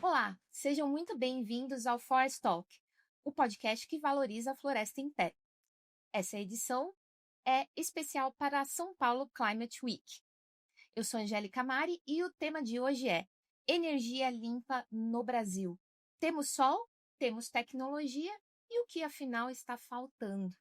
Olá, sejam muito bem-vindos ao Forest Talk, o podcast que valoriza a floresta em pé. Essa edição é especial para a São Paulo Climate Week. Eu sou Angélica Mari e o tema de hoje é Energia limpa no Brasil. Temos sol, temos tecnologia e o que afinal está faltando?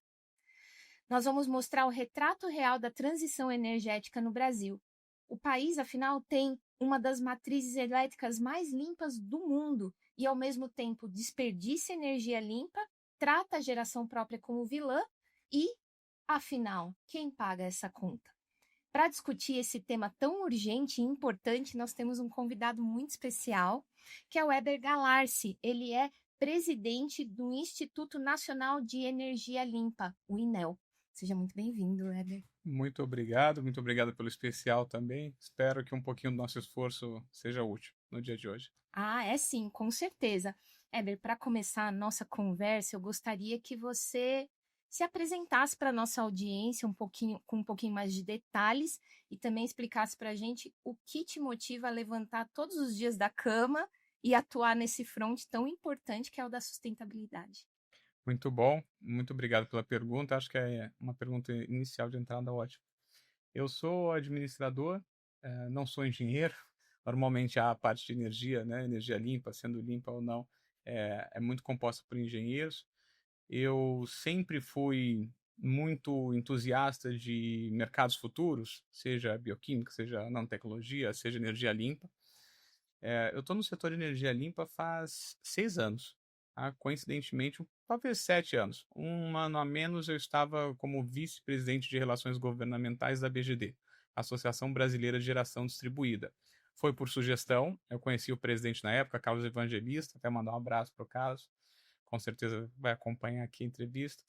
Nós vamos mostrar o retrato real da transição energética no Brasil. O país, afinal, tem uma das matrizes elétricas mais limpas do mundo e, ao mesmo tempo, desperdiça energia limpa, trata a geração própria como vilã e, afinal, quem paga essa conta? Para discutir esse tema tão urgente e importante, nós temos um convidado muito especial, que é o Heber Galarce. Ele é presidente do Instituto Nacional de Energia Limpa, o INEL. Seja muito bem-vindo, Heber. Muito obrigado pelo especial também. Espero que um pouquinho do nosso esforço seja útil no dia de hoje. É sim, com certeza. Heber, para começar a nossa conversa, eu gostaria que você se apresentasse para a nossa audiência com um pouquinho mais de detalhes e também explicasse para a gente o que te motiva a levantar todos os dias da cama e atuar nesse fronte tão importante que é o da sustentabilidade. Muito bom, muito obrigado pela pergunta. Acho que é uma pergunta inicial de entrada ótima. Eu sou administrador, não sou engenheiro. Normalmente a parte de energia, né, energia limpa, sendo limpa ou não, é muito composta por engenheiros. Eu sempre fui muito entusiasta de mercados futuros, seja bioquímica, seja nanotecnologia, seja energia limpa. Eu estou no setor de energia limpa faz 6 anos. Tá? Coincidentemente, talvez 7 anos. Um ano a menos eu estava como vice-presidente de relações governamentais da BGD, Associação Brasileira de Geração Distribuída. Foi por sugestão, eu conheci o presidente na época, Carlos Evangelista, até mandar um abraço para o Carlos, com certeza vai acompanhar aqui a entrevista.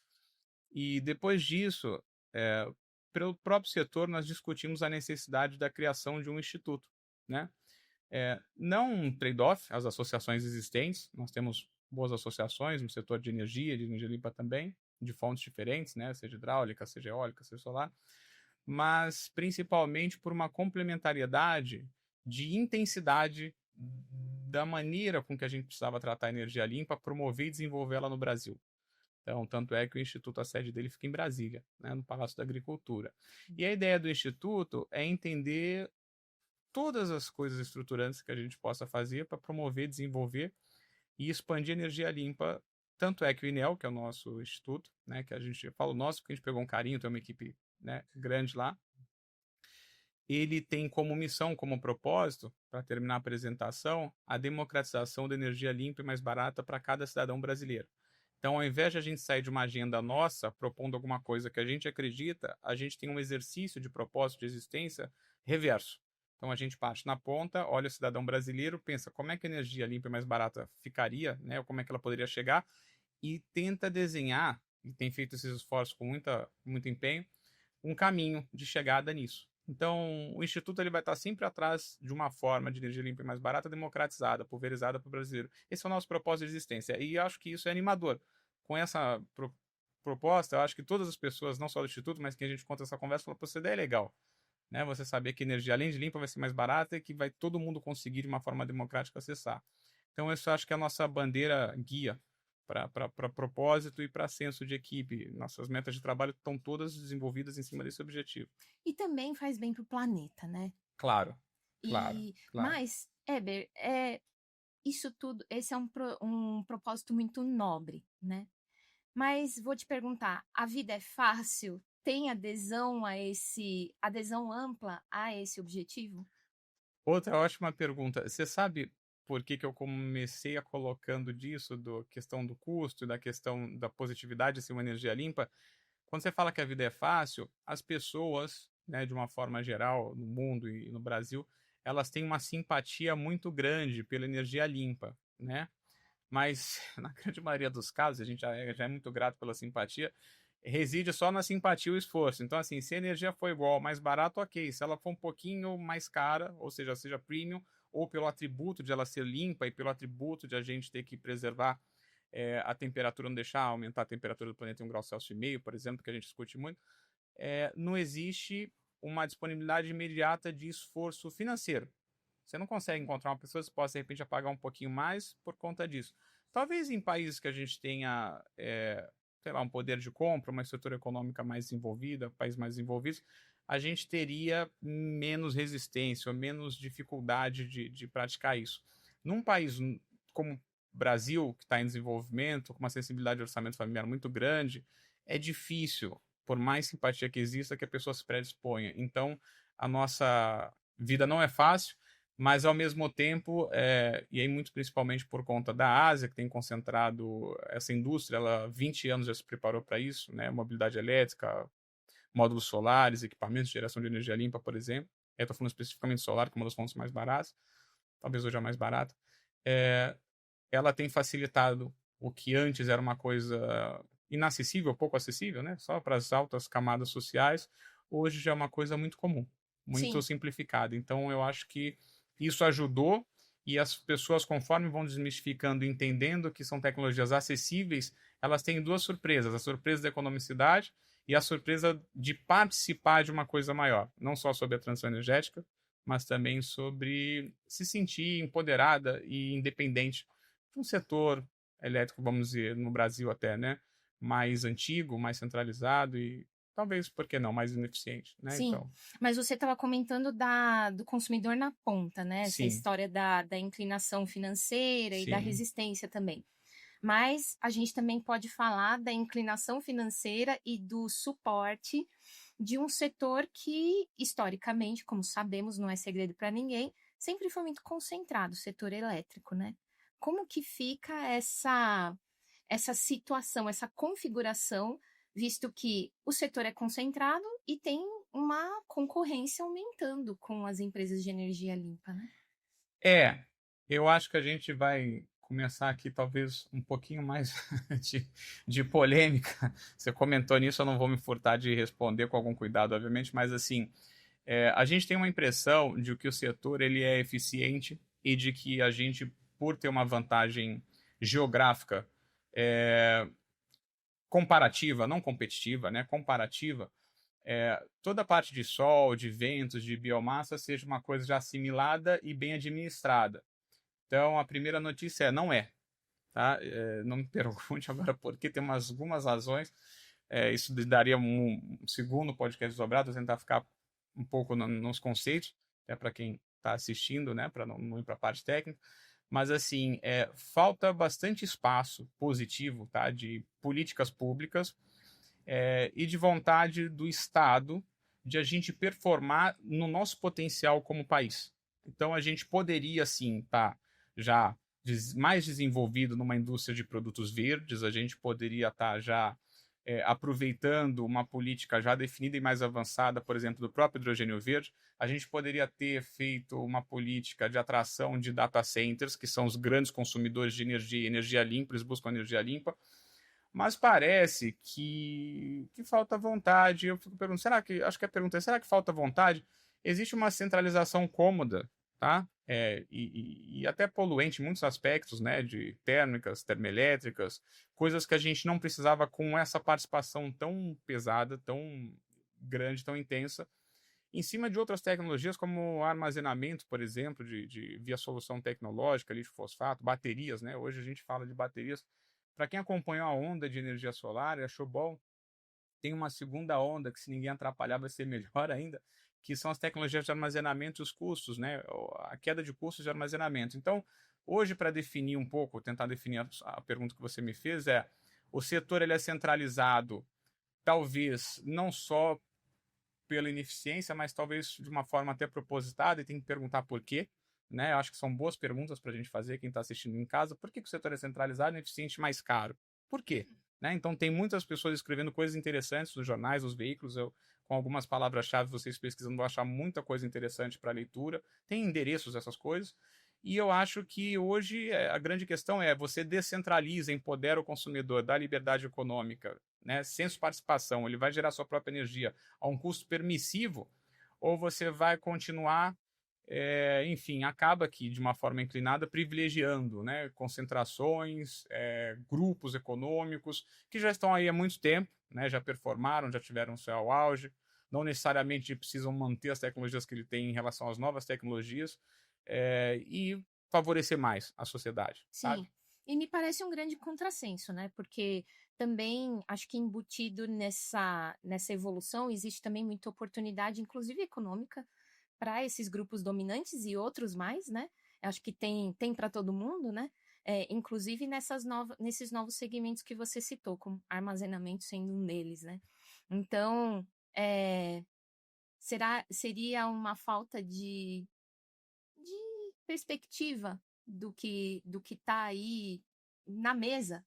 E depois disso, pelo próprio setor, nós discutimos a necessidade da criação de um instituto, né? Não um trade-off às associações existentes, nós temos boas associações no setor de energia limpa também, de fontes diferentes, né? Seja hidráulica, seja eólica, seja solar, mas principalmente por uma complementariedade de intensidade da maneira com que a gente precisava tratar a energia limpa, promover e desenvolvê-la no Brasil. Então, tanto é que o Instituto, a sede dele fica em Brasília, né, no Palácio da Agricultura. E a ideia do Instituto é entender todas as coisas estruturantes que a gente possa fazer para promover, desenvolver e expandir a energia limpa. Tanto é que o INEL, que é o nosso instituto, né, que a gente fala o nosso porque a gente pegou um carinho, tem uma equipe, né, grande lá, ele tem como missão, como propósito, para terminar a apresentação, a democratização da energia limpa e mais barata para cada cidadão brasileiro. Então, ao invés de a gente sair de uma agenda nossa, propondo alguma coisa que a gente acredita, a gente tem um exercício de propósito de existência reverso. Então, a gente parte na ponta, olha o cidadão brasileiro, pensa como é que a energia limpa e mais barata ficaria, né, ou como é que ela poderia chegar, e tenta desenhar, e tem feito esses esforços com muito empenho, um caminho de chegada nisso. Então, o Instituto ele vai estar sempre atrás de uma forma de energia limpa e mais barata, democratizada, pulverizada para o brasileiro. Esse é o nosso propósito de existência. E acho que isso é animador. Com essa proposta, eu acho que todas as pessoas, não só do Instituto, mas que a gente conta essa conversa, falam, pô, essa ideia é legal. Né? Você saber que energia, além de limpa, vai ser mais barata e que vai todo mundo conseguir, de uma forma democrática, acessar. Então, isso eu acho que é a nossa bandeira guia para propósito e para senso de equipe. Nossas metas de trabalho estão todas desenvolvidas em cima desse objetivo. E também faz bem para o planeta, né? Claro, claro, claro. Mas, Heber, isso tudo, esse é um propósito muito nobre, né? Mas vou te perguntar, a vida é fácil? Tem adesão ampla a esse objetivo? Outra ótima pergunta. Você sabe por que eu comecei a colocando disso, da questão do custo e da questão da positividade de ser uma energia limpa? Quando você fala que a vida é fácil, as pessoas, né, de uma forma geral, no mundo e no Brasil, elas têm uma simpatia muito grande pela energia limpa, né? Mas, na grande maioria dos casos, a gente já é muito grato pela simpatia, reside só na simpatia e o esforço. Então, assim, se a energia for igual, mais barato, ok. Se ela for um pouquinho mais cara, ou seja premium, ou pelo atributo de ela ser limpa e pelo atributo de a gente ter que preservar a temperatura, não deixar aumentar a temperatura do planeta em 1,5 graus, por exemplo, que a gente discute muito, não existe uma disponibilidade imediata de esforço financeiro. Você não consegue encontrar uma pessoa que possa, de repente, pagar um pouquinho mais por conta disso. Talvez em países que a gente tenha, sei lá, um poder de compra, uma estrutura econômica mais desenvolvida, países mais desenvolvidos, a gente teria menos resistência ou menos dificuldade de praticar isso. Num país como o Brasil, que está em desenvolvimento, com uma sensibilidade de orçamento familiar muito grande, é difícil, por mais simpatia que exista, que a pessoa se predisponha. Então, a nossa vida não é fácil, mas ao mesmo tempo, e aí muito principalmente por conta da Ásia, que tem concentrado essa indústria, ela há 20 anos já se preparou para isso, né? Mobilidade elétrica, módulos solares, equipamentos de geração de energia limpa, por exemplo. Eu estou falando especificamente solar, que é uma das fontes mais baratas, talvez hoje a mais barata. Ela tem facilitado o que antes era uma coisa inacessível, pouco acessível, né? Só para as altas camadas sociais, hoje já é uma coisa muito comum, muito simplificada. Então, eu acho que isso ajudou e as pessoas, conforme vão desmistificando, entendendo que são tecnologias acessíveis, elas têm duas surpresas: a surpresa da economicidade e a surpresa de participar de uma coisa maior, não só sobre a transição energética, mas também sobre se sentir empoderada e independente de um setor elétrico, vamos dizer, no Brasil até, né, mais antigo, mais centralizado e talvez, por que não, mais ineficiente, né? Sim, então, mas você estava comentando do consumidor na ponta, né? Essa sim, história da inclinação financeira e da sim, resistência também. Mas a gente também pode falar da inclinação financeira e do suporte de um setor que, historicamente, como sabemos, não é segredo para ninguém, sempre foi muito concentrado, o setor elétrico, né? Como que fica essa situação, essa configuração, visto que o setor é concentrado e tem uma concorrência aumentando com as empresas de energia limpa, né? eu acho que a gente vai começar aqui talvez um pouquinho mais de polêmica. Você comentou nisso, eu não vou me furtar de responder com algum cuidado, obviamente, mas assim, a gente tem uma impressão de que o setor ele é eficiente e de que a gente, por ter uma vantagem geográfica comparativa, não competitiva, né, comparativa, toda a parte de sol, de ventos, de biomassa seja uma coisa já assimilada e bem administrada. Então, a primeira notícia não é. Tá? Não me pergunte agora porque tem algumas razões. Isso daria um segundo podcast dobrado, tentar ficar um pouco nos conceitos, até para quem está assistindo, né, para não ir para a parte técnica. Mas, assim, falta bastante espaço positivo, tá, de políticas públicas e de vontade do Estado de a gente performar no nosso potencial como país. Então, a gente poderia, sim, estar já mais desenvolvido numa indústria de produtos verdes, a gente poderia estar já aproveitando uma política já definida e mais avançada, por exemplo, do próprio hidrogênio verde. A gente poderia ter feito uma política de atração de data centers, que são os grandes consumidores de energia limpa, eles buscam energia limpa, mas parece que falta vontade. Eu fico perguntando, acho que a pergunta é, será que falta vontade? Existe uma centralização cômoda, tá? E até poluente em muitos aspectos, né? De térmicas, termoelétricas, coisas que a gente não precisava com essa participação tão pesada, tão grande, tão intensa, em cima de outras tecnologias como armazenamento, por exemplo, via solução tecnológica, lixo fosfato, baterias, né? Hoje a gente fala de baterias. Para quem acompanhou a onda de energia solar e achou bom, tem uma segunda onda que, se ninguém atrapalhar, vai ser melhor ainda, que são as tecnologias de armazenamento e os custos, né? A queda de custos de armazenamento. Então, hoje, para definir um pouco, tentar definir a pergunta que você me fez, o setor ele é centralizado, talvez não só pela ineficiência, mas talvez de uma forma até propositada, e tem que perguntar por quê. Né? Eu acho que são boas perguntas para a gente fazer, quem está assistindo em casa. Por que o setor é centralizado, ineficiente e mais caro? Por quê? Né? Então, tem muitas pessoas escrevendo coisas interessantes nos jornais, nos veículos. Com algumas palavras-chave, vocês pesquisando, vão achar muita coisa interessante para leitura. Tem endereços dessas coisas. E eu acho que hoje a grande questão é você descentraliza, empodera o consumidor, dá liberdade econômica, né? Senso de participação, ele vai gerar sua própria energia a um custo permissivo, ou você vai continuar, enfim, acaba aqui de uma forma inclinada privilegiando, né, concentrações, grupos econômicos que já estão aí há muito tempo, né, já performaram, já tiveram seu auge, não necessariamente precisam manter as tecnologias que ele tem em relação às novas tecnologias, e favorecer mais a sociedade, sabe? Sim. E me parece um grande contrassenso, né? Porque também acho que embutido nessa evolução existe também muita oportunidade, inclusive econômica, para esses grupos dominantes e outros mais, né? Acho que tem para todo mundo, né? Inclusive nesses novos segmentos que você citou, como armazenamento sendo um deles, né? Então, é, seria uma falta de perspectiva do que está aí na mesa.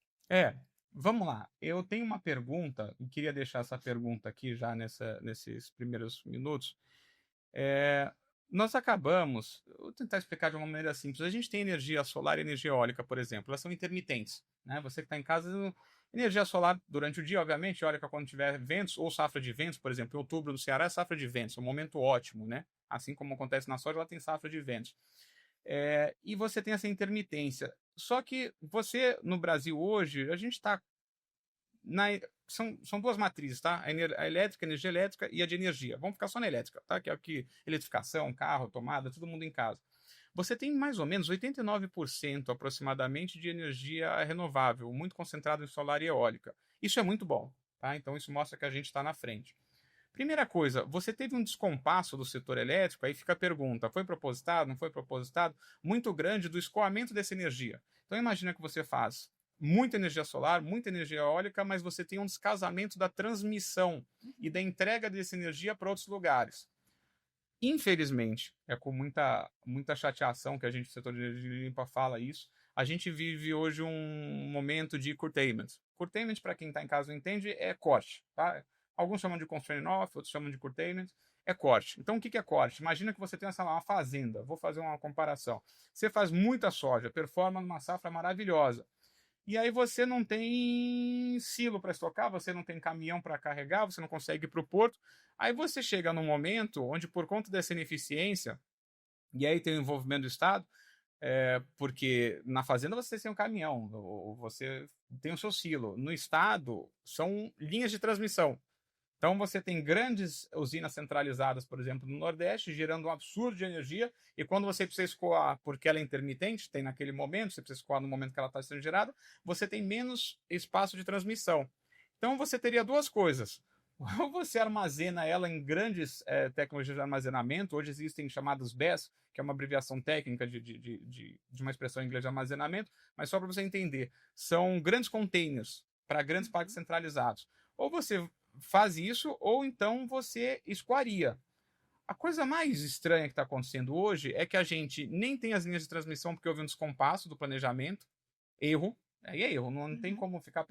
Vamos lá. Eu tenho uma pergunta, e queria deixar essa pergunta aqui já nesses primeiros minutos. Nós acabamos, vou tentar explicar de uma maneira simples. A gente tem energia solar e energia eólica, por exemplo, elas são intermitentes, né? Você que está em casa, energia solar durante o dia, obviamente, eólica quando tiver ventos ou safra de ventos, por exemplo, em outubro no Ceará é safra de ventos, é um momento ótimo, né? Assim como acontece na soja, ela tem safra de ventos. E você tem essa intermitência. Só que você, no Brasil hoje, a gente está são duas matrizes, tá? A elétrica, a energia elétrica e a de energia. Vamos ficar só na elétrica, tá? Que é o que eletrificação, carro, tomada, todo mundo em casa. Você tem mais ou menos 89% aproximadamente de energia renovável, muito concentrado em solar e eólica. Isso é muito bom, tá? Então isso mostra que a gente está na frente. Primeira coisa, você teve um descompasso do setor elétrico, aí fica a pergunta, foi propositado, não foi propositado, muito grande do escoamento dessa energia. Então imagina que você faz muita energia solar, muita energia eólica, mas você tem um descasamento da transmissão e da entrega dessa energia para outros lugares. Infelizmente, é com muita chateação que a gente, o setor de energia limpa, fala isso. A gente vive hoje um momento de curtailment. Curtailment, para quem está em casa não entende, é corte. Tá? Alguns chamam de constraint off, outros chamam de curtailment. É corte. Então, o que é corte? Imagina que você tem uma fazenda. Vou fazer uma comparação. Você faz muita soja, performa numa safra maravilhosa. E aí você não tem silo para estocar, você não tem caminhão para carregar, você não consegue ir para o porto. Aí você chega num momento onde, por conta dessa ineficiência, e aí tem o envolvimento do Estado, porque na fazenda você tem um caminhão, você tem o seu silo. No Estado, são linhas de transmissão. Então você tem grandes usinas centralizadas, por exemplo, no Nordeste, gerando um absurdo de energia, e quando você precisa escoar, porque ela é intermitente, tem naquele momento, você precisa escoar no momento que ela está sendo gerada, você tem menos espaço de transmissão. Então você teria duas coisas. Ou você armazena ela em grandes tecnologias de armazenamento, hoje existem chamados BESS, que é uma abreviação técnica de uma expressão em inglês de armazenamento, mas só para você entender, são grandes containers para grandes parques centralizados. Ou você faz isso, ou então você escoaria. A coisa mais estranha que está acontecendo hoje é que a gente nem tem as linhas de transmissão porque houve um descompasso do planejamento, erro, aí é erro, não tem como ficar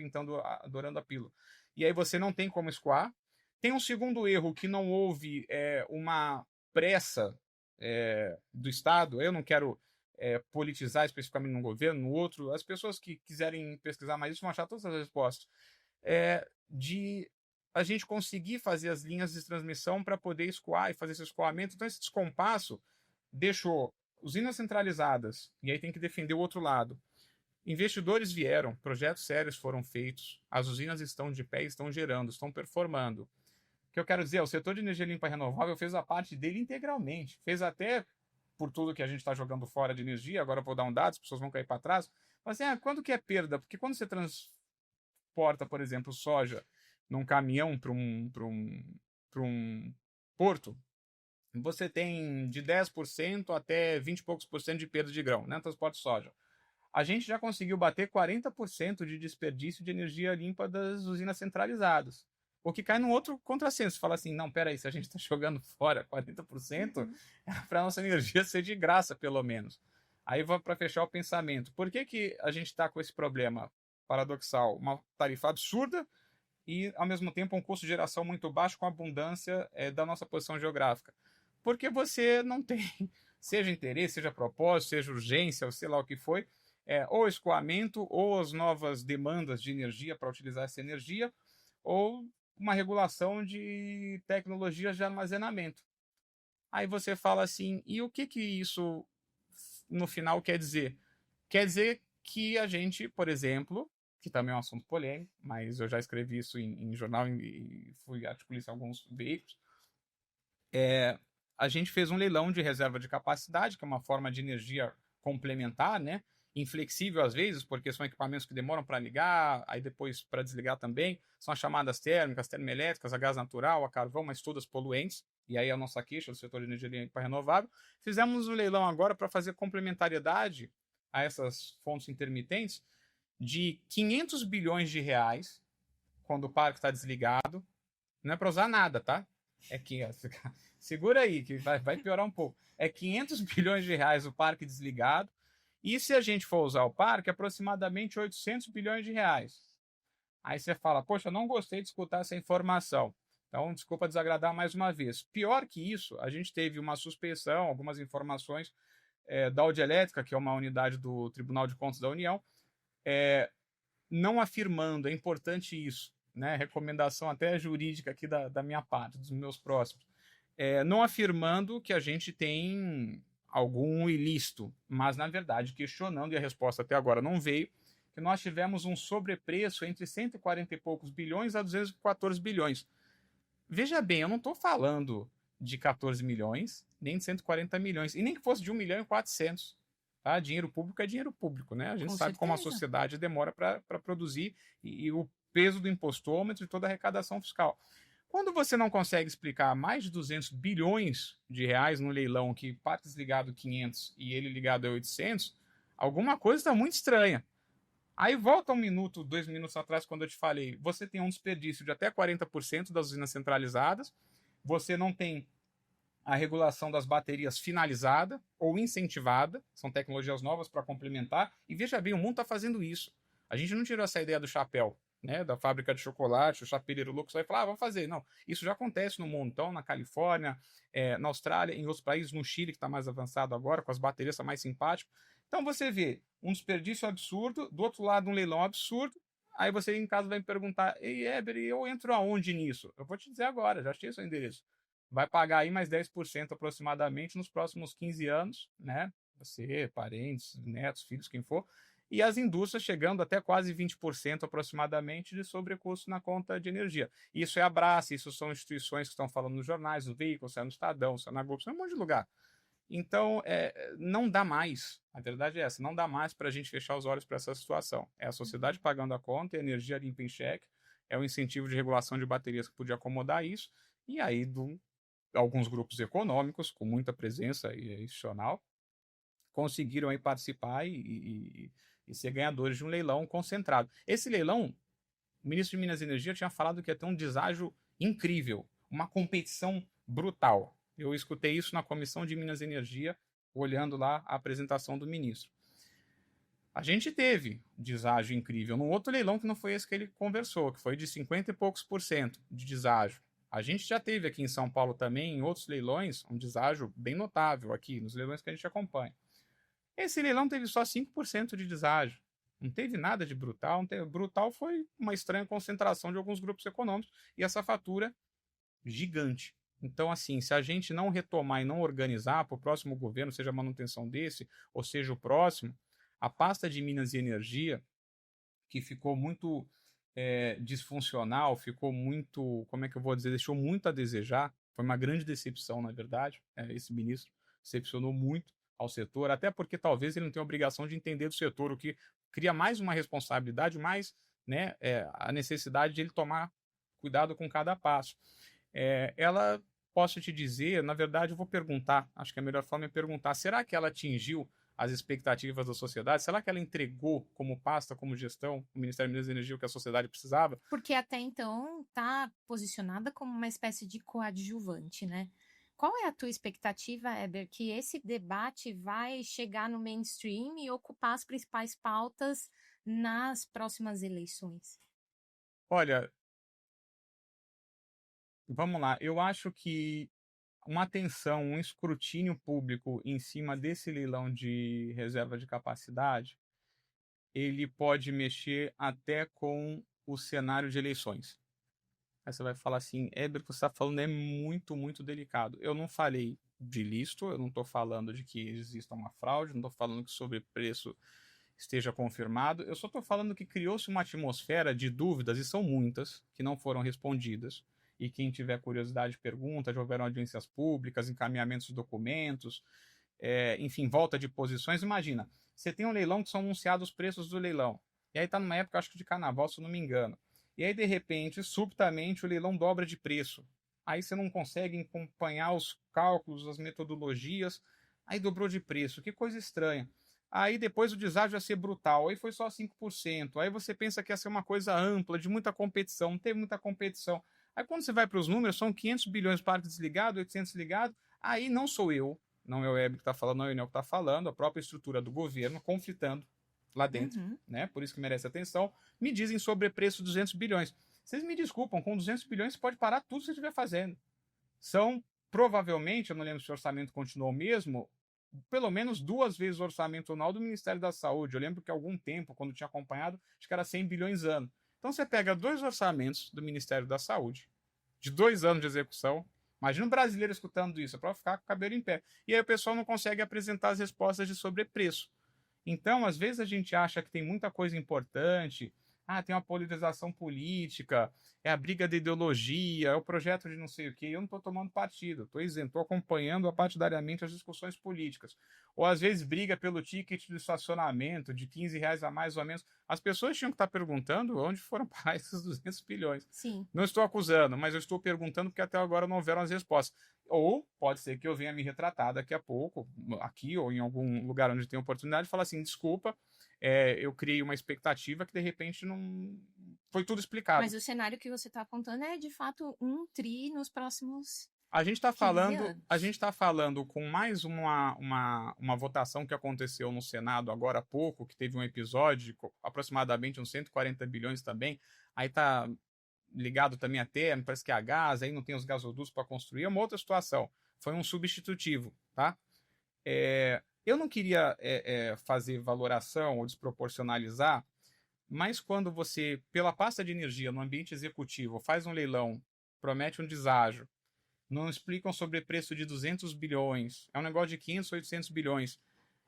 adorando a pílula. E aí você não tem como escoar. Tem um segundo erro que não houve uma pressa do Estado. Eu não quero politizar especificamente no governo, no outro. As pessoas que quiserem pesquisar mais isso vão achar todas as respostas. De a gente conseguir fazer as linhas de transmissão para poder escoar e fazer esse escoamento. Então, esse descompasso deixou usinas centralizadas, e aí tem que defender o outro lado. Investidores vieram, projetos sérios foram feitos, as usinas estão de pé, estão gerando, estão performando. O que eu quero dizer, o setor de energia limpa e renovável fez a parte dele integralmente, fez até por tudo que a gente está jogando fora de energia, agora vou dar um dado, as pessoas vão cair para trás, mas assim, quando que é perda? Porque quando você transporta, por exemplo, soja num caminhão para um porto, você tem de 10% até 20 e poucos por cento de perda de grão, né? Transporte de soja. A gente já conseguiu bater 40% de desperdício de energia limpa das usinas centralizadas. O que cai num outro contrassenso. Fala assim, não, peraí, se a gente está jogando fora 40%, é para a nossa energia ser de graça, pelo menos. Aí vai para fechar o pensamento. Por que a gente está com esse problema paradoxal? Uma tarifa absurda e, ao mesmo tempo, um custo de geração muito baixo com abundância da nossa posição geográfica. Porque você não tem, seja interesse, seja propósito, seja urgência, ou sei lá o que foi, ou escoamento, ou as novas demandas de energia para utilizar essa energia, ou uma regulação de tecnologias de armazenamento. Aí você fala assim, e o que isso no final quer dizer? Quer dizer que a gente, por exemplo, que também é um assunto polêmico, mas eu já escrevi isso em jornal e fui articulista em alguns veículos, a gente fez um leilão de reserva de capacidade, que é uma forma de energia complementar, né? Inflexível às vezes, porque são equipamentos que demoram para ligar, aí depois para desligar também. São as chamadas térmicas, termoelétricas, a gás natural, a carvão, mas todas poluentes. E aí a nossa queixa do setor de energia limpa e renovável. Fizemos um leilão agora para fazer complementariedade a essas fontes intermitentes de 500 bilhões de reais, quando o parque está desligado. Não é para usar nada, tá? É que segura aí, que vai piorar um pouco. É 500 bilhões de reais o parque desligado. E se a gente for usar o parque, aproximadamente 800 bilhões de reais. Aí você fala, poxa, eu não gostei de escutar essa informação. Então, desculpa desagradar mais uma vez. Pior que isso, a gente teve uma suspeição, algumas informações da Audielétrica, que é uma unidade do Tribunal de Contas da União, não afirmando, é importante isso, né? Recomendação até jurídica aqui da minha parte, dos meus próximos, não afirmando que a gente tem algum ilícito, mas na verdade questionando, e a resposta até agora não veio, que nós tivemos um sobrepreço entre 140 e poucos bilhões a 214 bilhões. Veja bem, eu não estou falando de 14 milhões, nem de 140 milhões, e nem que fosse de 1 milhão e 400. Tá? Dinheiro público é dinheiro público, né? A gente sabe como a sociedade demora para produzir e o peso do impostômetro e toda a arrecadação fiscal. Quando você não consegue explicar mais de 200 bilhões de reais no leilão, que parque desligado 500 e ele ligado é 800, alguma coisa está muito estranha. Aí volta 2 minutos atrás, quando eu te falei, você tem um desperdício de até 40% das usinas centralizadas, você não tem a regulação das baterias finalizada ou incentivada, são tecnologias novas para complementar, e veja bem, o mundo está fazendo isso. A gente não tirou essa ideia do chapéu, né, da fábrica de chocolate, o chapeleiro louco vai falar, vamos fazer. Não, isso já acontece no mundo, então, na Califórnia, na Austrália, em outros países, no Chile, que está mais avançado agora, com as baterias está mais simpático. Então você vê um desperdício absurdo, do outro lado um leilão absurdo, aí você em casa vai me perguntar, ei, Eber, eu entro aonde nisso? Eu vou te dizer agora, já achei o seu endereço. Vai pagar aí mais 10% aproximadamente nos próximos 15 anos, né? Você, parentes, netos, filhos, quem for, e as indústrias chegando até quase 20% aproximadamente de sobrecusto na conta de energia. Isso é a Brás, isso são instituições que estão falando nos jornais, no Veículo, sai no Estadão, sai na Globo, sai em um monte de lugar. Então, não dá mais, a verdade é essa, não dá mais para a gente fechar os olhos para essa situação. É a sociedade pagando a conta, é a energia limpa em cheque, é o incentivo de regulação de baterias que podia acomodar isso, e aí alguns grupos econômicos, com muita presença institucional, conseguiram aí participar e ser ganhadores de um leilão concentrado. Esse leilão, o ministro de Minas e Energia tinha falado que ia ter um deságio incrível, uma competição brutal. Eu escutei isso na Comissão de Minas e Energia, olhando lá a apresentação do ministro. A gente teve deságio incrível num outro leilão que não foi esse que ele conversou, que foi de 50 e poucos % de deságio. A gente já teve aqui em São Paulo também, em outros leilões, um deságio bem notável aqui, nos leilões que a gente acompanha. Esse leilão teve só 5% de deságio. Não teve nada de brutal. Brutal foi uma estranha concentração de alguns grupos econômicos e essa fatura gigante. Então, assim, se a gente não retomar e não organizar para o próximo governo, seja a manutenção desse, ou seja o próximo, a pasta de Minas e Energia, que ficou muito disfuncional, ficou muito, como é que eu vou dizer, deixou muito a desejar, foi uma grande decepção, na verdade, esse ministro decepcionou muito ao setor, até porque talvez ele não tenha obrigação de entender do setor, o que cria mais uma responsabilidade, mais, né, a necessidade de ele tomar cuidado com cada passo. Ela, posso te dizer, na verdade eu vou perguntar, acho que a melhor forma é perguntar, será que ela atingiu as expectativas da sociedade? Será que ela entregou como pasta, como gestão, o Ministério de Minas e Energia o que a sociedade precisava? Porque até então está posicionada como uma espécie de coadjuvante, né? Qual é a tua expectativa, Eber, que esse debate vai chegar no mainstream e ocupar as principais pautas nas próximas eleições? Olha, vamos lá, eu acho que uma atenção, um escrutínio público em cima desse leilão de reserva de capacidade, ele pode mexer até com o cenário de eleições. Aí você vai falar assim, Éber, o que você está falando é muito, muito delicado. Eu não falei de listo, eu não estou falando de que exista uma fraude, não estou falando que o sobrepreço esteja confirmado, eu só estou falando que criou-se uma atmosfera de dúvidas, e são muitas, que não foram respondidas, e quem tiver curiosidade pergunta, já houveram audiências públicas, encaminhamentos de documentos, enfim, volta de posições. Imagina, você tem um leilão que são anunciados os preços do leilão, e aí está numa época, acho que de carnaval, se eu não me engano, e aí de repente, subitamente, o leilão dobra de preço. Aí você não consegue acompanhar os cálculos, as metodologias, aí dobrou de preço, que coisa estranha. Aí depois o deságio ia ser brutal, aí foi só 5%. Aí você pensa que ia ser uma coisa ampla, de muita competição, não teve muita competição. Aí quando você vai para os números, são 500 bilhões parque desligado, 800 ligado, aí não sou eu, não é o Web que está falando, não é o Enel que está falando, a própria estrutura do governo conflitando lá dentro, né? Por isso que merece atenção, me dizem sobrepreço 200 bilhões. Vocês me desculpam, com 200 bilhões você pode parar tudo que você estiver fazendo. São, provavelmente, eu não lembro se o orçamento continuou mesmo, pelo menos 2 vezes o orçamento anual do Ministério da Saúde. Eu lembro que há algum tempo, quando tinha acompanhado, acho que era 100 bilhões ano. Então você pega 2 orçamentos do Ministério da Saúde, de 2 anos de execução. Imagina um brasileiro escutando isso, é para ficar com o cabelo em pé. E aí o pessoal não consegue apresentar as respostas de sobrepreço. Então, às vezes a gente acha que tem muita coisa importante, tem uma politização política, é a briga de ideologia, é o projeto de não sei o quê. Eu não estou tomando partido, estou isento, estou acompanhando partidariamente as discussões políticas. Ou às vezes briga pelo ticket do estacionamento, de R$ 15 a mais ou menos. As pessoas tinham que estar perguntando onde foram parar esses 200 bilhões. Sim. Não estou acusando, mas eu estou perguntando porque até agora não houveram as respostas. Ou pode ser que eu venha me retratar daqui a pouco, aqui ou em algum lugar onde tem oportunidade, e falar assim, desculpa, eu criei uma expectativa que de repente não foi tudo explicado. Mas o cenário que você está apontando é de fato um tri nos próximos a gente está 15 falando, anos. a gente está falando com mais uma votação que aconteceu no Senado agora há pouco, que teve um episódio, aproximadamente uns 140 bilhões também. Aí está ligado também a terra, parece que é a gás, aí não tem os gasodutos para construir, é uma outra situação. Foi um substitutivo, tá? Eu não queria fazer valoração ou desproporcionalizar, mas quando você, pela pasta de energia no ambiente executivo, faz um leilão, promete um deságio, não explicam sobre preço de 200 bilhões, é um negócio de 500, 800 bilhões,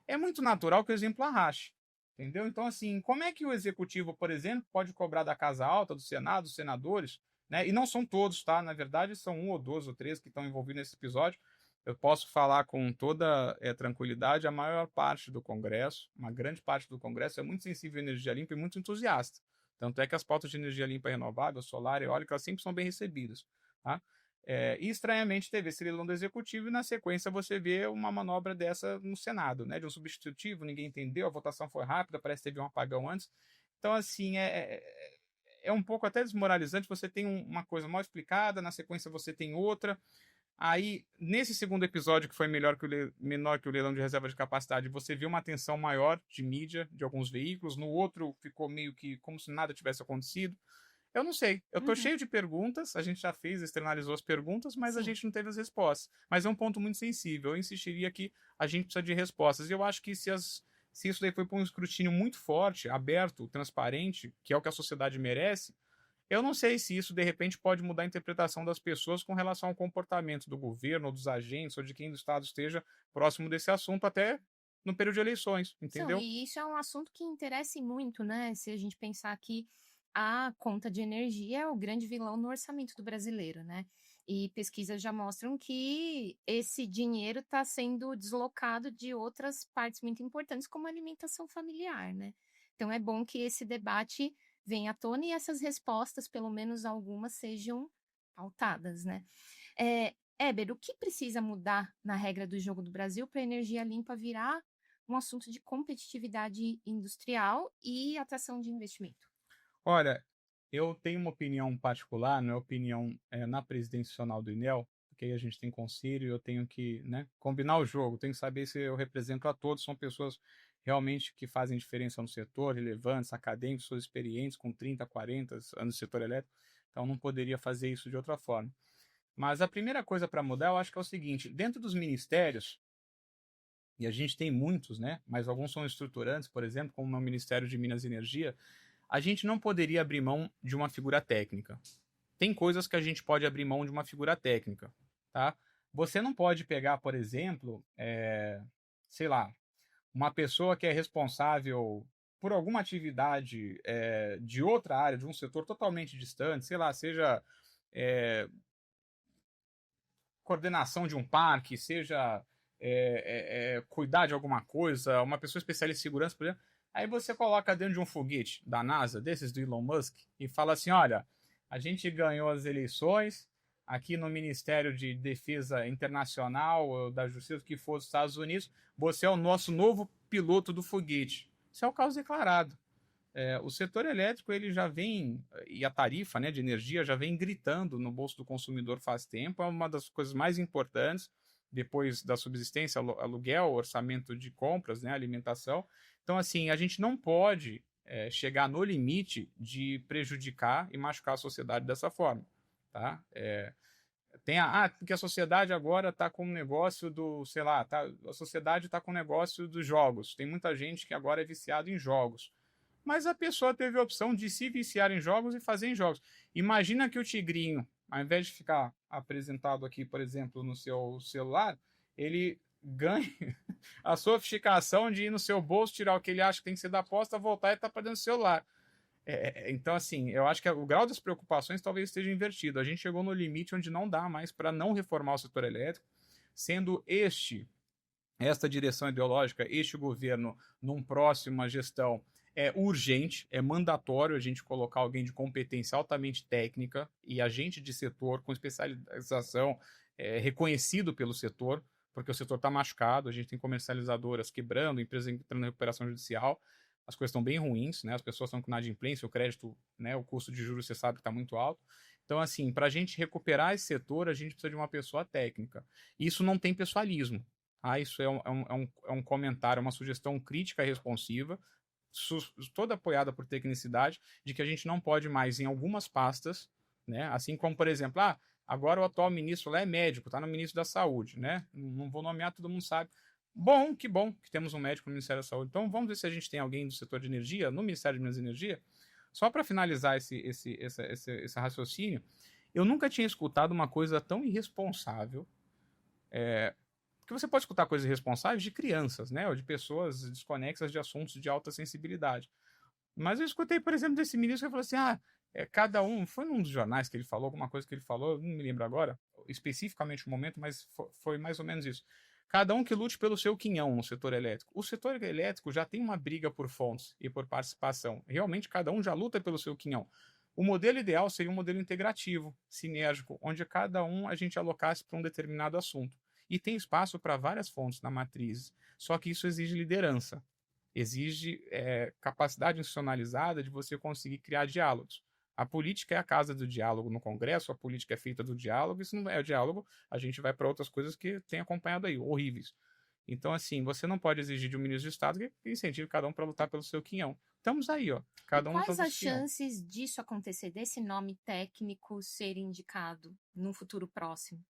é muito natural que o exemplo arraste. Entendeu? Então, assim, como é que o executivo, por exemplo, pode cobrar da Casa Alta, do Senado, dos senadores, né? E não são todos, tá? Na verdade, são 1 ou 2 ou 3 que estão envolvidos nesse episódio. Eu posso falar com toda tranquilidade, a maior parte do Congresso, uma grande parte do Congresso, é muito sensível à energia limpa e muito entusiasta. Tanto é que as pautas de energia limpa e renovável, solar e eólica, elas sempre são bem recebidas. Tá? E estranhamente teve esse leilão do executivo e na sequência você vê uma manobra dessa no Senado, né? De um substitutivo, ninguém entendeu, a votação foi rápida, parece que teve um apagão antes. Então, assim, é um pouco até desmoralizante. Você tem uma coisa mal explicada, na sequência você tem outra. Aí, nesse segundo episódio, que foi menor que o leilão de reserva de capacidade, você viu uma atenção maior de mídia, de alguns veículos. No outro, ficou meio que como se nada tivesse acontecido. Eu não sei. Eu tô cheio de perguntas. A gente já fez, externalizou as perguntas, mas a gente não teve as respostas. Mas é um ponto muito sensível. Eu insistiria que a gente precisa de respostas. E eu acho que se isso daí foi por um escrutínio muito forte, aberto, transparente, que é o que a sociedade merece, eu não sei se isso, de repente, pode mudar a interpretação das pessoas com relação ao comportamento do governo, ou dos agentes, ou de quem do Estado esteja próximo desse assunto, até no período de eleições, entendeu? E isso é um assunto que interessa muito, né? Se a gente pensar que a conta de energia é o grande vilão no orçamento do brasileiro, né? E pesquisas já mostram que esse dinheiro está sendo deslocado de outras partes muito importantes, como a alimentação familiar, né? Então é bom que esse debate venha à tona e essas respostas, pelo menos algumas, sejam pautadas, né? Éber, o que precisa mudar na regra do jogo do Brasil para a energia limpa virar um assunto de competitividade industrial e atração de investimento? Olha, eu tenho uma opinião particular, não é opinião na presidência nacional do INEL, porque aí a gente tem conselho e eu tenho que, né, combinar o jogo, tenho que saber se eu represento a todos, são pessoas realmente que fazem diferença no setor, relevantes, acadêmicos, pessoas experientes, com 30, 40 anos no setor elétrico, então não poderia fazer isso de outra forma. Mas a primeira coisa para mudar, eu acho que é o seguinte, dentro dos ministérios, e a gente tem muitos, né, mas alguns são estruturantes, por exemplo, como o Ministério de Minas e Energia, a gente não poderia abrir mão de uma figura técnica. Tem coisas que a gente pode abrir mão de uma figura técnica, tá? Você não pode pegar, por exemplo, sei lá, uma pessoa que é responsável por alguma atividade de outra área, de um setor totalmente distante, sei lá, seja coordenação de um parque, seja cuidar de alguma coisa, uma pessoa especialista em segurança, por exemplo, aí você coloca dentro de um foguete da NASA, desses do Elon Musk, e fala assim, olha, a gente ganhou as eleições aqui no Ministério de Defesa Internacional, da Justiça, que for dos Estados Unidos, você é o nosso novo piloto do foguete. Isso é o caos declarado. O setor elétrico ele já vem, e a tarifa, né, de energia já vem gritando no bolso do consumidor faz tempo, é uma das coisas mais importantes, depois da subsistência, aluguel, orçamento de compras, né, alimentação. Então, assim, a gente não pode chegar no limite de prejudicar e machucar a sociedade dessa forma. Tá? Porque a sociedade agora está com um negócio do, sei lá, a sociedade está com um negócio dos jogos. Tem muita gente que agora é viciado em jogos. Mas a pessoa teve a opção de se viciar em jogos e fazer em jogos. Imagina que o tigrinho, ao invés de ficar apresentado aqui, por exemplo, no seu celular, ele ganhe a sofisticação de ir no seu bolso, tirar o que ele acha que tem que ser da aposta, voltar e estar para dentro do celular. Então, assim, eu acho que o grau das preocupações talvez esteja invertido. A gente chegou no limite onde não dá mais para não reformar o setor elétrico, sendo esta direção ideológica, este governo, num próxima gestão, é urgente, é mandatório a gente colocar alguém de competência altamente técnica e agente de setor com especialização reconhecido pelo setor, porque o setor está machucado, a gente tem comercializadoras quebrando, empresas entrando em recuperação judicial, as coisas estão bem ruins, né? As pessoas estão com inadimplência, o crédito, né? O custo de juros, você sabe que está muito alto. Então, assim, para a gente recuperar esse setor, a gente precisa de uma pessoa técnica. Isso não tem pessoalismo. Isso é um comentário, uma sugestão crítica e responsiva, toda apoiada por tecnicidade, de que a gente não pode mais, em algumas pastas, né? Assim como, por exemplo, agora o atual ministro lá é médico, está no ministro da Saúde, né? Não vou nomear, todo mundo sabe. Que bom que temos um médico no Ministério da Saúde. Então, vamos ver se a gente tem alguém do setor de energia, no Ministério de Minas e Energia. Só para finalizar esse raciocínio, eu nunca tinha escutado uma coisa tão irresponsável. Porque você pode escutar coisas irresponsáveis de crianças, né? Ou de pessoas desconexas de assuntos de alta sensibilidade. Mas eu escutei, por exemplo, desse ministro que falou assim: cada um. Foi num dos jornais que ele falou, alguma coisa que ele falou, não me lembro agora, especificamente o momento, mas foi mais ou menos isso. Cada um que lute pelo seu quinhão no setor elétrico. O setor elétrico já tem uma briga por fontes e por participação. Realmente, cada um já luta pelo seu quinhão. O modelo ideal seria um modelo integrativo, sinérgico, onde cada um a gente alocasse para um determinado assunto. E tem espaço para várias fontes na matriz. Só que isso exige liderança, exige capacidade institucionalizada de você conseguir criar diálogos. A política é a casa do diálogo no Congresso, a política é feita do diálogo, e se não é o diálogo, a gente vai para outras coisas que tem acompanhado aí, horríveis. Então, assim, você não pode exigir de um ministro de Estado que incentive cada um para lutar pelo seu quinhão. Estamos aí, ó. Cada um quais as chances disso acontecer, desse nome técnico ser indicado no futuro próximo?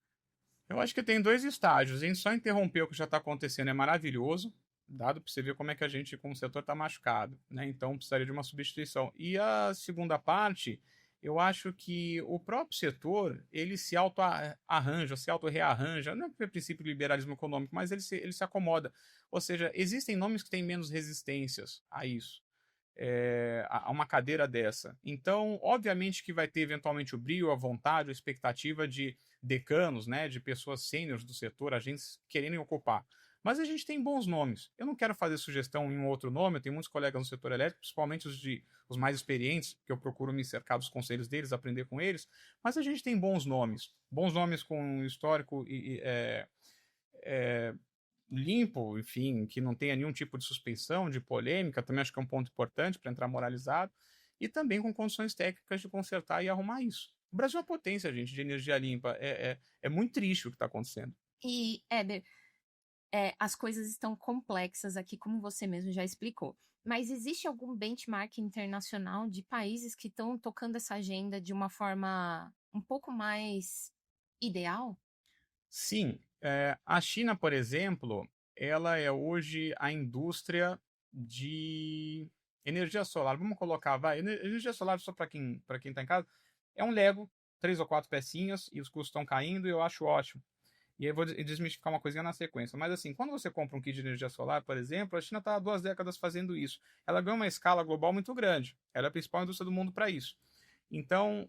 Eu acho que tem 2 estágios. Em só interromper o que já está acontecendo é maravilhoso, dado para você ver como é que a gente, como setor, está machucado, né? Então precisaria de uma substituição. E a segunda parte, eu acho que o próprio setor ele se auto-arranja, se auto-rearranja, não é princípio de liberalismo econômico, mas ele se acomoda. Ou seja, existem nomes que têm menos resistências a isso. A uma cadeira dessa. Então, obviamente que vai ter eventualmente o brio, a vontade, a expectativa de decanos, né, de pessoas sêniores do setor, agentes querendo ocupar. Mas a gente tem bons nomes. Eu não quero fazer sugestão em um outro nome, eu tenho muitos colegas no setor elétrico, principalmente os mais experientes, que eu procuro me cercar dos conselhos deles, aprender com eles, mas a gente tem bons nomes com histórico limpo, enfim, que não tenha nenhum tipo de suspeição, de polêmica, também acho que é um ponto importante para entrar moralizado, e também com condições técnicas de consertar e arrumar isso. O Brasil é uma potência, gente, de energia limpa. É muito triste o que está acontecendo. E, Éder, as coisas estão complexas aqui, como você mesmo já explicou. Mas existe algum benchmark internacional de países que estão tocando essa agenda de uma forma um pouco mais ideal? Sim. A China, por exemplo, ela é hoje a indústria de energia solar. Vamos colocar, energia solar só para quem está em casa. É um Lego, 3 ou 4 pecinhas, e os custos estão caindo, e eu acho ótimo. E aí eu vou desmistificar uma coisinha na sequência. Mas assim, quando você compra um kit de energia solar, por exemplo, a China está há 2 décadas fazendo isso. Ela ganhou uma escala global muito grande. Ela é a principal indústria do mundo para isso. Então,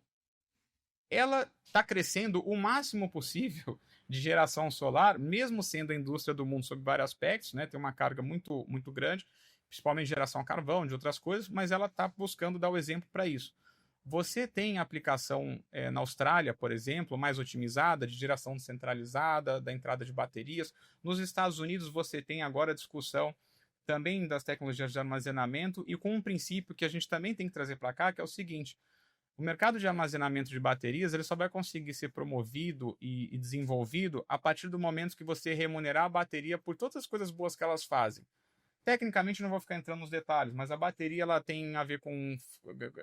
ela está crescendo o máximo possível de geração solar, mesmo sendo a indústria do mundo sob vários aspectos, né? Tem uma carga muito, muito grande, principalmente geração a carvão, de outras coisas, mas ela está buscando dar o exemplo para isso. Você tem aplicação na Austrália, por exemplo, mais otimizada, de geração descentralizada, da entrada de baterias. Nos Estados Unidos, você tem agora a discussão também das tecnologias de armazenamento e com um princípio que a gente também tem que trazer para cá, que é o seguinte: o mercado de armazenamento de baterias ele só vai conseguir ser promovido e desenvolvido a partir do momento que você remunerar a bateria por todas as coisas boas que elas fazem. Tecnicamente, não vou ficar entrando nos detalhes, mas a bateria ela tem a ver com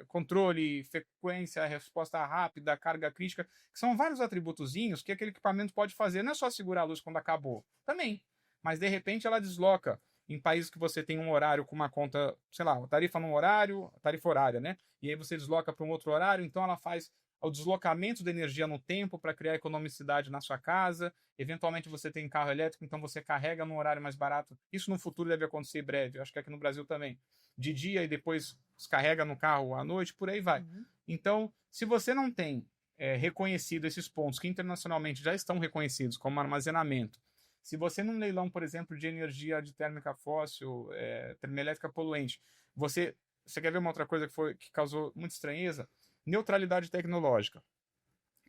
controle, frequência, resposta rápida, carga crítica, que são vários atributozinhos que aquele equipamento pode fazer. Não é só segurar a luz quando acabou, também. Mas, de repente, ela desloca em países que você tem um horário com uma conta, sei lá, tarifa num horário, tarifa horária, né? E aí você desloca para um outro horário, então ela faz o deslocamento da energia no tempo para criar economicidade na sua casa. Eventualmente você tem carro elétrico, então você carrega num horário mais barato. Isso no futuro deve acontecer em breve, acho que aqui no Brasil também. De dia e depois descarrega no carro à noite, por aí vai. Então, se você não tem reconhecido esses pontos que internacionalmente já estão reconhecidos como armazenamento, se você num leilão, por exemplo, de energia de térmica fóssil, termoelétrica poluente, você quer ver uma outra coisa que causou muita estranheza? Neutralidade tecnológica.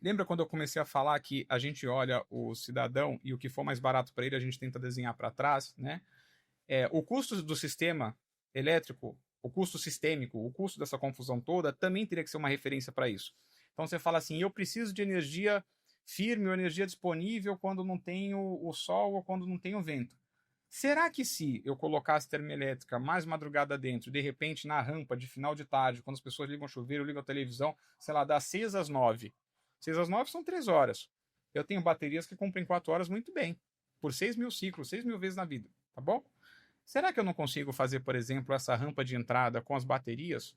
Lembra quando eu comecei a falar que a gente olha o cidadão e o que for mais barato para ele a gente tenta desenhar para trás, né? O custo do sistema elétrico, o custo sistêmico, o custo dessa confusão toda também teria que ser uma referência para isso. Então você fala assim, eu preciso de energia firme ou energia disponível quando não tenho o sol ou quando não tenho vento. Será que se eu colocasse termoelétrica mais madrugada dentro, de repente na rampa de final de tarde, quando as pessoas ligam o chuveiro, ligam a televisão, sei lá, das 6 às 9. 6 às 9 são 3 horas. Eu tenho baterias que cumprem 4 horas muito bem, por 6 mil ciclos, 6 mil vezes na vida, tá bom? Será que eu não consigo fazer, por exemplo, essa rampa de entrada com as baterias?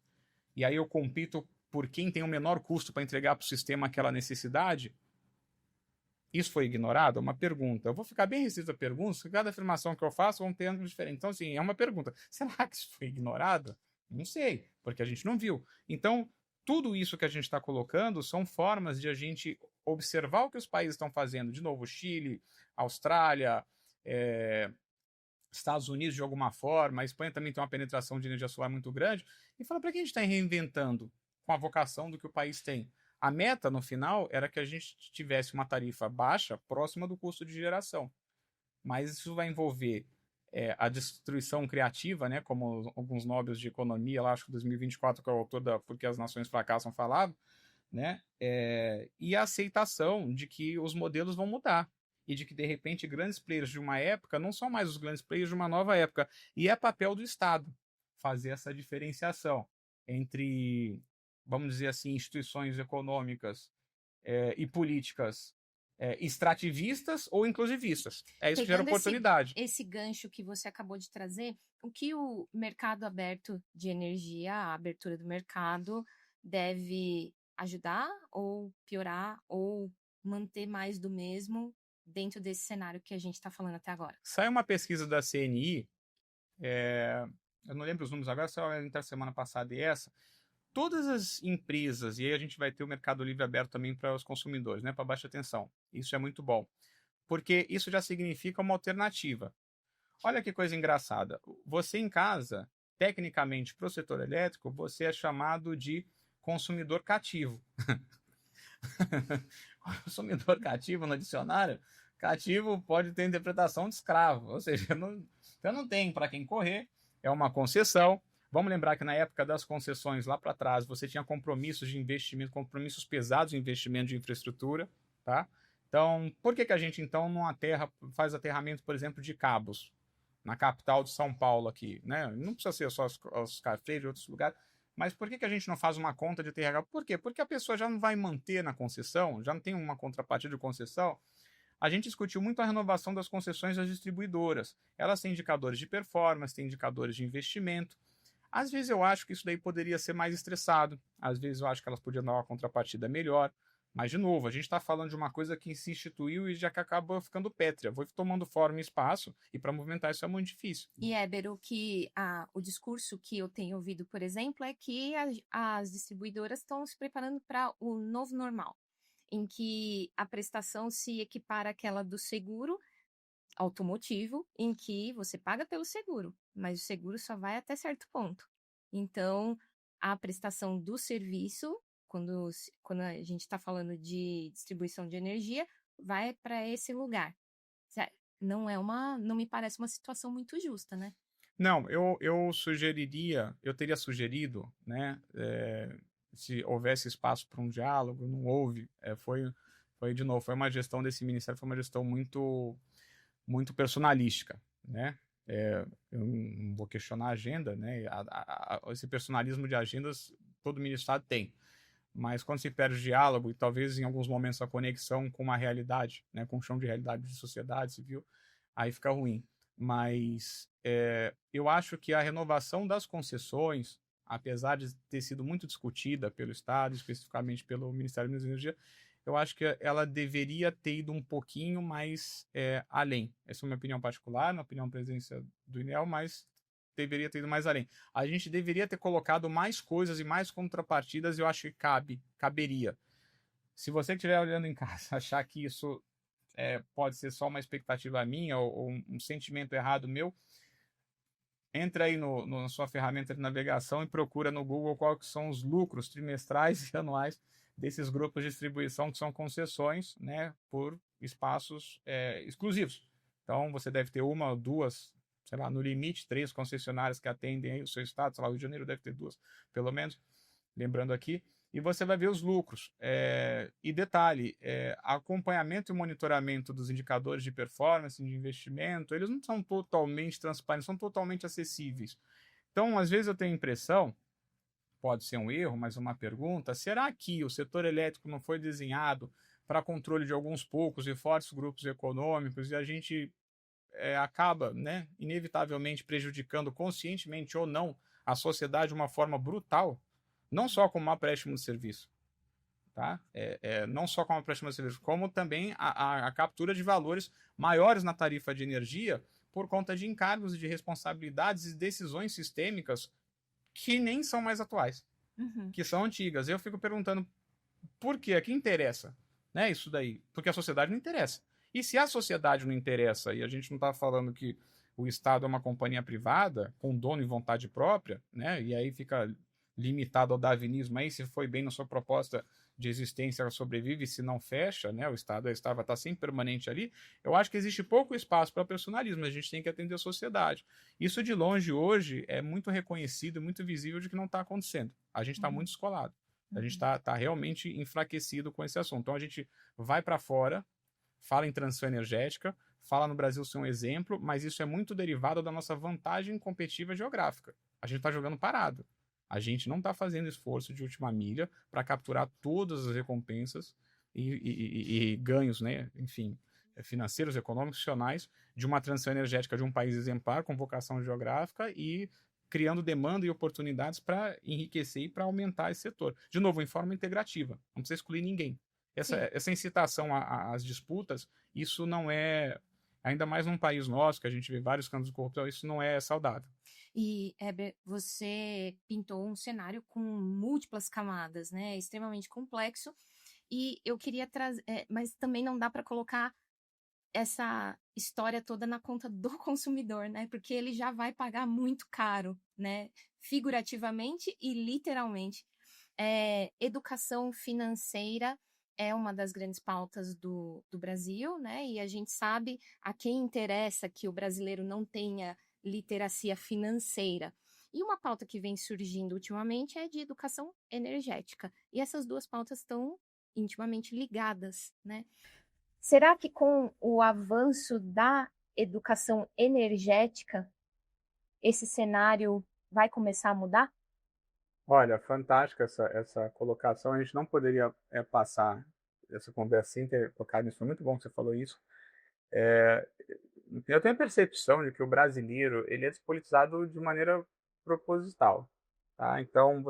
E aí eu compito por quem tem o menor custo para entregar para o sistema aquela necessidade? Isso foi ignorado? É uma pergunta. Eu vou ficar bem restrito a perguntas, porque cada afirmação que eu faço é um ângulo diferente. Então, assim, é uma pergunta. Será que isso foi ignorado? Não sei, porque a gente não viu. Então, tudo isso que a gente está colocando são formas de a gente observar o que os países estão fazendo. De novo, Chile, Austrália, Estados Unidos de alguma forma, a Espanha também tem uma penetração de energia solar muito grande, e fala para que a gente está reinventando com a vocação do que o país tem. A meta, no final, era que a gente tivesse uma tarifa baixa, próxima do custo de geração. Mas isso vai envolver a destruição criativa, né, como alguns nobres de economia, lá, acho que 2024, que é o autor da Porque as Nações Fracassam, falava, né, e a aceitação de que os modelos vão mudar. E de que, de repente, grandes players de uma época não são mais os grandes players de uma nova época. E é papel do Estado fazer essa diferenciação entre, vamos dizer assim, instituições econômicas e políticas extrativistas ou inclusivistas. É isso que gera oportunidade. Esse gancho que você acabou de trazer, o que o mercado aberto de energia, a abertura do mercado, deve ajudar ou piorar ou manter mais do mesmo dentro desse cenário que a gente está falando até agora? Saiu uma pesquisa da CNI, eu não lembro os números agora, só entre a semana passada e essa. Todas as empresas, e aí a gente vai ter o mercado livre aberto também para os consumidores, né, para baixa tensão. Isso é muito bom, porque isso já significa uma alternativa. Olha que coisa engraçada. Você em casa, tecnicamente, para o setor elétrico, você é chamado de consumidor cativo. Consumidor cativo no dicionário, cativo pode ter interpretação de escravo, ou seja, não tem para quem correr, é uma concessão. Vamos lembrar que na época das concessões, lá para trás, você tinha compromissos de investimento, compromissos pesados de investimento de infraestrutura, tá? Então, por que a gente, então, não faz aterramento, por exemplo, de cabos na capital de São Paulo aqui, né? Não precisa ser só os cafés de outros lugares, mas por que a gente não faz uma conta de TRH? Por quê? Porque a pessoa já não vai manter na concessão, já não tem uma contrapartida de concessão. A gente discutiu muito a renovação das concessões das distribuidoras. Elas têm indicadores de performance, têm indicadores de investimento. Às vezes eu acho que isso daí poderia ser mais estressado, às vezes eu acho que elas podiam dar uma contrapartida melhor, mas de novo, a gente está falando de uma coisa que se instituiu e já que acabou ficando pétrea, foi tomando forma e espaço, e para movimentar isso é muito difícil. E Éber, o discurso que eu tenho ouvido, por exemplo, é que as distribuidoras estão se preparando para o novo normal. em que a prestação se equipara àquela do seguro automotivo, em que você paga pelo seguro, mas o seguro só vai até certo ponto. Então, a prestação do serviço, quando a gente está falando de distribuição de energia, vai para esse lugar. Não me parece uma situação muito justa, né? Não, eu teria sugerido, né, se houvesse espaço para um diálogo, não houve, de novo, foi uma gestão desse ministério, foi uma gestão muito personalística, né? Eu não vou questionar a agenda, né? Esse personalismo de agendas todo ministério tem, mas quando se perde o diálogo e talvez em alguns momentos a conexão com uma realidade, né, com o chão de realidade de sociedade civil, aí fica ruim. Mas eu acho que a renovação das concessões, apesar de ter sido muito discutida pelo Estado, especificamente pelo Ministério da Energia, eu acho que ela deveria ter ido um pouquinho mais além. Essa é uma opinião particular, uma opinião presença do INEL, mas deveria ter ido mais além. A gente deveria ter colocado mais coisas e mais contrapartidas, e eu acho que caberia. Se você que estiver olhando em casa achar que isso pode ser só uma expectativa minha ou um sentimento errado meu, entra aí na sua ferramenta de navegação e procura no Google quais são os lucros trimestrais e anuais desses grupos de distribuição que são concessões, né, por espaços exclusivos. Então, você deve ter uma ou duas, sei lá, no limite, 3 concessionárias que atendem aí o seu estado, sei lá, o Rio de Janeiro deve ter 2, pelo menos, lembrando aqui, e você vai ver os lucros. E detalhe, acompanhamento e monitoramento dos indicadores de performance, de investimento, eles não são totalmente transparentes, são totalmente acessíveis. Então, às vezes eu tenho a impressão, pode ser um erro, mas uma pergunta, será que o setor elétrico não foi desenhado para controle de alguns poucos e fortes grupos econômicos e a gente acaba, né, inevitavelmente prejudicando conscientemente ou não a sociedade de uma forma brutal? Não só como uma empréstimo de serviço, tá? Não só como uma empréstimo de serviço, como também a captura de valores maiores na tarifa de energia por conta de encargos e de responsabilidades e decisões sistêmicas que nem são mais atuais, que são antigas. Eu fico perguntando por quê? A que interessa, né, isso daí? Porque a sociedade não interessa. E se a sociedade não interessa, e a gente não está falando que o Estado é uma companhia privada, com dono e vontade própria, né, e aí fica limitado ao darwinismo aí, se foi bem na sua proposta de existência, ela sobrevive, se não fecha, né, o Estado vai estar sempre permanente ali, eu acho que existe pouco espaço para personalismo, a gente tem que atender a sociedade. Isso de longe hoje é muito reconhecido, muito visível de que não está acontecendo. A gente está muito descolado. A gente está realmente enfraquecido com esse assunto. Então a gente vai para fora, fala em transição energética, fala no Brasil ser um exemplo, mas isso é muito derivado da nossa vantagem competitiva geográfica. A gente está jogando parado. A gente não está fazendo esforço de última milha para capturar todas as recompensas e ganhos, né? Enfim, financeiros, econômicos, funcionais de uma transição energética de um país exemplar com vocação geográfica e criando demanda e oportunidades para enriquecer e para aumentar esse setor. De novo, em forma integrativa, não precisa excluir ninguém. Essa incitação às disputas, isso não é, ainda mais num país nosso, que a gente vê vários casos de corrupção, isso não é saudável. E, Heber, você pintou um cenário com múltiplas camadas, né? Extremamente complexo. E eu queria trazer, mas também não dá para colocar essa história toda na conta do consumidor, né? Porque ele já vai pagar muito caro, né? Figurativamente e literalmente. Educação financeira é uma das grandes pautas do Brasil, né? E a gente sabe a quem interessa que o brasileiro não tenha literacia financeira. E uma pauta que vem surgindo ultimamente é de educação energética. E essas duas pautas estão intimamente ligadas, né? Será que com o avanço da educação energética, esse cenário vai começar a mudar? Olha, fantástica essa colocação. A gente não poderia passar essa conversa sem ter tocado nisso. Foi muito bom que você falou isso. Eu tenho a percepção de que o brasileiro ele é despolitizado de maneira proposital. Tá? Então,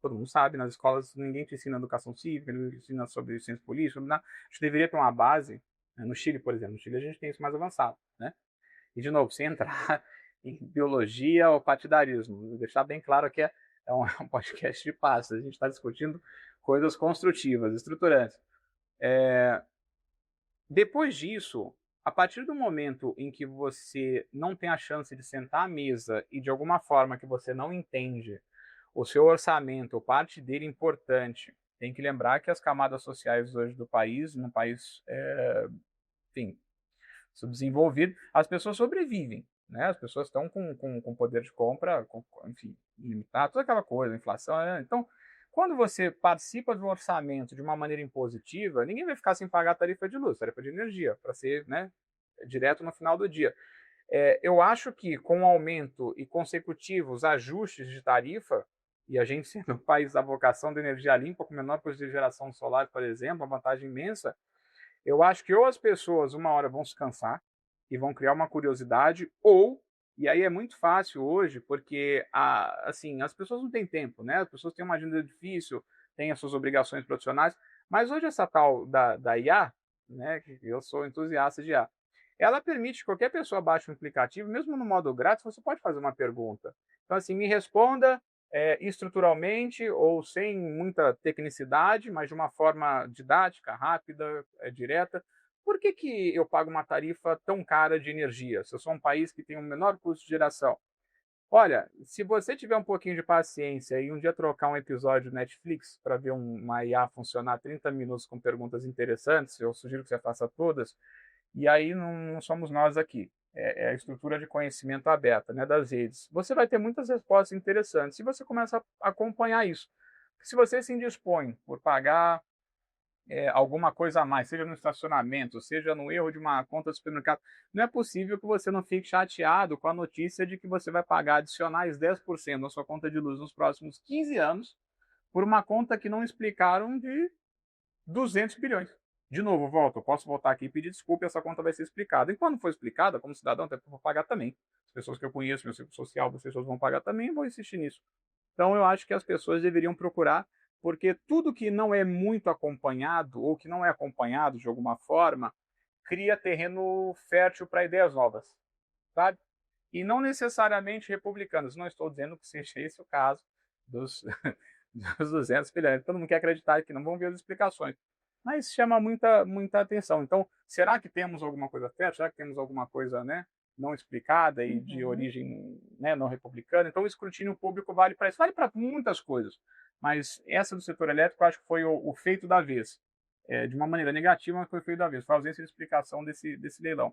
todo mundo sabe, nas escolas ninguém te ensina educação cívica, ninguém te ensina sobre ciência política. A gente deveria ter uma base, né? No Chile, por exemplo. No Chile a gente tem isso mais avançado. Né? E, de novo, sem entrar em biologia ou partidarismo. Vou deixar bem claro que é um podcast de paz. A gente está discutindo coisas construtivas, estruturantes. Depois disso, a partir do momento em que você não tem a chance de sentar à mesa e de alguma forma que você não entende o seu orçamento, ou parte dele importante, tem que lembrar que as camadas sociais hoje do país, num país, enfim, subdesenvolvido, as pessoas sobrevivem, né? As pessoas estão com poder de compra, enfim, limitado, toda aquela coisa, inflação. Então, quando você participa do orçamento de uma maneira impositiva, ninguém vai ficar sem pagar a tarifa de luz, tarifa de energia, para ser, né, direto no final do dia. Eu acho que com o aumento e consecutivos ajustes de tarifa, e a gente sendo um país da vocação de energia limpa, com menor custo de geração solar, por exemplo, uma vantagem imensa, eu acho que ou as pessoas uma hora vão se cansar e vão criar uma curiosidade, ou, e aí é muito fácil hoje, porque assim, as pessoas não têm tempo, né? As pessoas têm uma agenda difícil, têm as suas obrigações profissionais, mas hoje essa tal da IA, né, que eu sou entusiasta de IA, ela permite que qualquer pessoa baixe um aplicativo, mesmo no modo grátis, você pode fazer uma pergunta. Então, assim, me responda estruturalmente ou sem muita tecnicidade, mas de uma forma didática, rápida, direta. Por que eu pago uma tarifa tão cara de energia, se eu sou um país que tem um menor custo de geração? Olha, se você tiver um pouquinho de paciência e um dia trocar um episódio Netflix para ver uma IA funcionar 30 minutos com perguntas interessantes, eu sugiro que você faça todas, e aí não somos nós aqui. É a estrutura de conhecimento aberta, né, das redes. Você vai ter muitas respostas interessantes se você começa a acompanhar isso. Se você se indispõe por pagar alguma coisa a mais, seja no estacionamento, seja no erro de uma conta do supermercado, não é possível que você não fique chateado com a notícia de que você vai pagar adicionais 10% na sua conta de luz nos próximos 15 anos por uma conta que não explicaram de 200 bilhões. De novo, volto, eu posso voltar aqui e pedir desculpa e essa conta vai ser explicada. E quando for explicada, como cidadão, até porque eu vou pagar também. As pessoas que eu conheço, meu círculo social, as pessoas vão pagar também, e vou insistir nisso. Então eu acho que as pessoas deveriam procurar, porque tudo que não é muito acompanhado, ou que não é acompanhado de alguma forma, cria terreno fértil para ideias novas, sabe? E não necessariamente republicanos. Não estou dizendo que seja esse o caso dos, dos 200 bilhões. Todo mundo quer acreditar que não vão ver as explicações. Mas chama muita atenção. Então, será que temos alguma coisa certa? Será que temos alguma coisa, né, não explicada e de Uhum. origem, né, não republicana? Então, o escrutínio público vale para isso. Vale para muitas coisas. Mas essa do setor elétrico, eu acho que foi o feito da vez. De uma maneira negativa, mas foi o feito da vez. Foi a ausência de explicação desse leilão.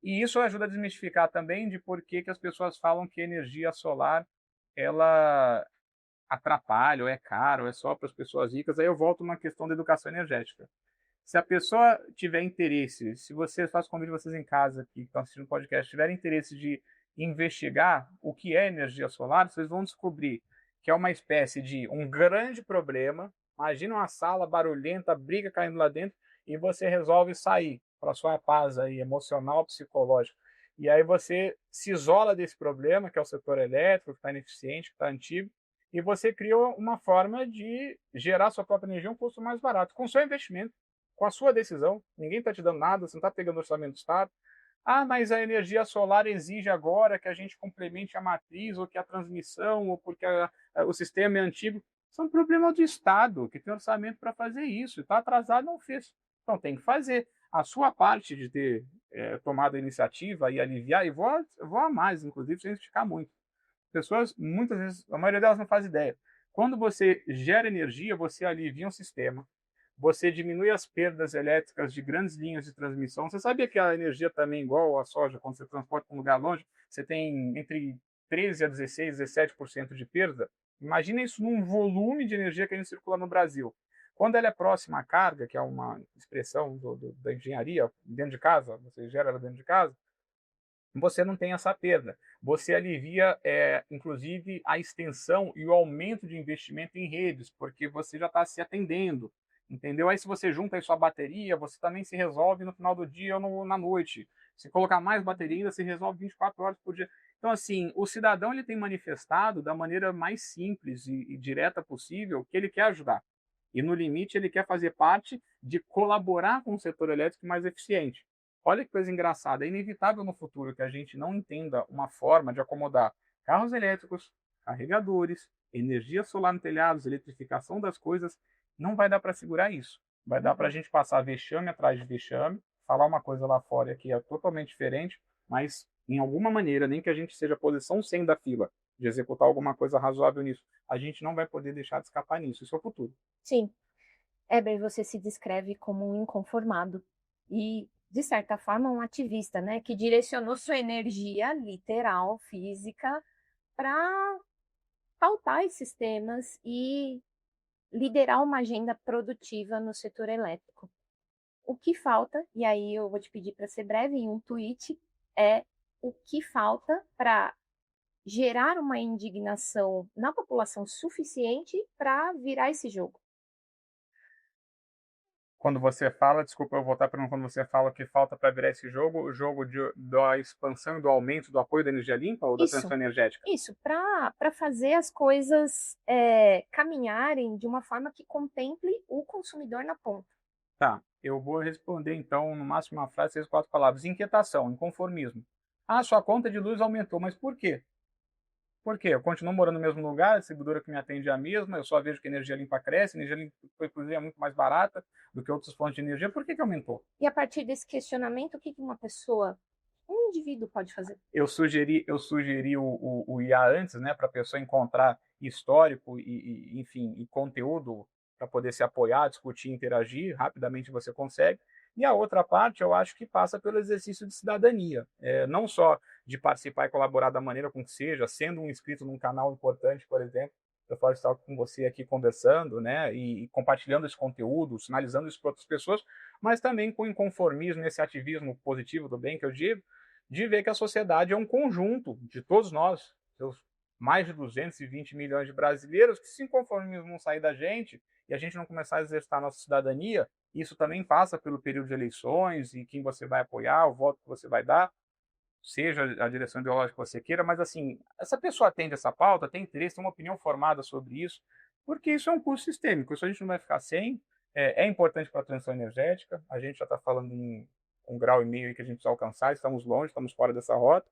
E isso ajuda a desmistificar também de por que as pessoas falam que a energia solar ela atrapalha, ou é caro, ou é só para as pessoas ricas. Aí eu volto na questão da educação energética. Se a pessoa tiver interesse, se você faz convite vocês em casa que estão assistindo o podcast, tiverem interesse de investigar o que é energia solar, vocês vão descobrir que é uma espécie de um grande problema. Imagina uma sala barulhenta, briga caindo lá dentro, e você resolve sair para sua paz aí, emocional, psicológica. E aí você se isola desse problema, que é o setor elétrico, que está ineficiente, que está antigo, e você cria uma forma de gerar sua própria energia a um custo mais barato, com seu investimento, com a sua decisão. Ninguém está te dando nada, você não está pegando orçamento do Estado. Ah, mas a energia solar exige agora que a gente complemente a matriz, ou que a transmissão, ou porque o sistema é antigo. Isso é um problema do Estado, que tem orçamento para fazer isso. Está atrasado, não fez. Então tem que fazer. A sua parte de ter tomado a iniciativa e aliviar, e vou a mais, inclusive, sem esticar muito. Pessoas, muitas vezes, a maioria delas não faz ideia. Quando você gera energia, você alivia um sistema, você diminui as perdas elétricas de grandes linhas de transmissão. Você sabia que a energia também, igual a soja, quando você transporta para um lugar longe, você tem entre 13 a 16, 17% de perda? Imagina isso num volume de energia que a gente circula no Brasil. Quando ela é próxima à carga, que é uma expressão da engenharia, dentro de casa, você gera ela dentro de casa, você não tem essa perda. Você alivia, inclusive, a extensão e o aumento de investimento em redes, porque você já está se atendendo, entendeu? Aí, se você junta aí sua bateria, você também se resolve no final do dia ou na noite. Se colocar mais bateria ainda, se resolve 24 horas por dia. Então, assim, o cidadão ele tem manifestado da maneira mais simples e direta possível que ele quer ajudar. E, no limite, ele quer fazer parte de colaborar com o setor elétrico mais eficiente. Olha que coisa engraçada, é inevitável no futuro que a gente não entenda uma forma de acomodar carros elétricos, carregadores, energia solar no telhados, eletrificação das coisas, não vai dar para segurar isso. Vai dar para a gente passar vexame atrás de vexame, falar uma coisa lá fora que é totalmente diferente, mas em alguma maneira, nem que a gente seja a posição 100 da fila de executar alguma coisa razoável nisso, a gente não vai poder deixar de escapar nisso. Isso é o futuro. Sim. Eber, você se descreve como um inconformado e, de certa forma, um ativista, né? Que direcionou sua energia literal, física, para pautar esses temas e liderar uma agenda produtiva no setor elétrico. O que falta, e aí eu vou te pedir para ser breve em um tweet, é o que falta para gerar uma indignação na população suficiente para virar esse jogo. Quando você fala, desculpa eu voltar para quando você fala o que falta para virar esse jogo, o jogo da expansão e do aumento do apoio da energia limpa ou da transição energética? Isso, para fazer as coisas caminharem de uma forma que contemple o consumidor na ponta. Tá, eu vou responder então, no máximo uma frase, 6, 4 palavras. Inquietação, inconformismo. Ah, sua conta de luz aumentou, mas por quê? Por quê? Eu continuo morando no mesmo lugar, a distribuidora que me atende é a mesma, eu só vejo que a energia limpa cresce, a energia limpa, inclusive, é muito mais barata do que outras fontes de energia. Por que aumentou? E a partir desse questionamento, o que uma pessoa, um indivíduo pode fazer? Eu sugeri o IA antes, né, para a pessoa encontrar histórico enfim, e conteúdo para poder se apoiar, discutir, interagir. Rapidamente você consegue. E a outra parte, eu acho que passa pelo exercício de cidadania, não só de participar e colaborar da maneira com que seja, sendo um inscrito num canal importante, por exemplo. Eu posso estar com você aqui conversando, né, e compartilhando esse conteúdo, sinalizando isso para outras pessoas, mas também com o inconformismo, esse ativismo positivo do bem que eu digo, de ver que a sociedade é um conjunto de todos nós, seus mais de 220 milhões de brasileiros, que se inconformismo não sair da gente e a gente não começar a exercitar a nossa cidadania, isso também passa pelo período de eleições e quem você vai apoiar, o voto que você vai dar, seja a direção ideológica que você queira, mas assim, essa pessoa atende essa pauta, tem interesse, tem uma opinião formada sobre isso, porque isso é um custo sistêmico, isso a gente não vai ficar sem, é importante para a transição energética, a gente já está falando em 1,5 graus que a gente precisa alcançar, estamos longe, estamos fora dessa rota,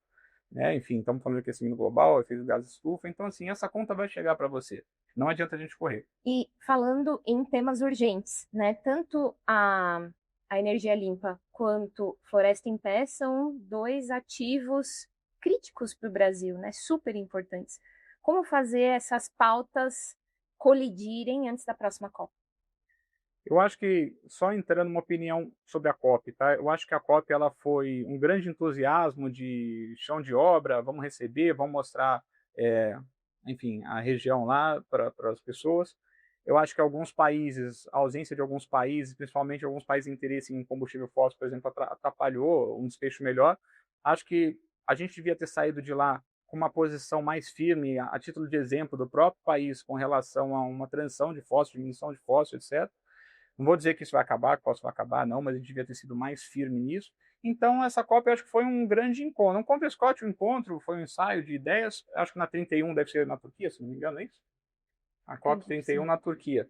né? Enfim, estamos falando de aquecimento global, efeito de gases de estufa, então assim, essa conta vai chegar para você, não adianta a gente correr. E falando em temas urgentes, né? Tanto a energia limpa quanto Floresta em Pé são dois ativos críticos para o Brasil, né? Super importantes. Como fazer essas pautas colidirem antes da próxima COP? Eu acho que, só entrando uma opinião sobre a COP, tá? Eu acho que a COP ela foi um grande entusiasmo de chão de obra, vamos receber, vamos mostrar, é, enfim, a região lá para as pessoas. Eu acho que alguns países, a ausência de alguns países, principalmente alguns países de interesse em combustível fóssil, por exemplo, atrapalhou um desfecho melhor. Acho que a gente devia ter saído de lá com uma posição mais firme, a título de exemplo do próprio país, com relação a uma transição de fóssil, diminuição de fóssil, etc. Não vou dizer que isso vai acabar, que posso vai acabar, não, mas a gente devia ter sido mais firme nisso. Então, essa COP eu acho que foi um grande encontro. Não conta Scott, o encontro foi um ensaio de ideias. Acho que na 31 deve ser na Turquia, se não me engano, é isso? A COP 31 na Turquia.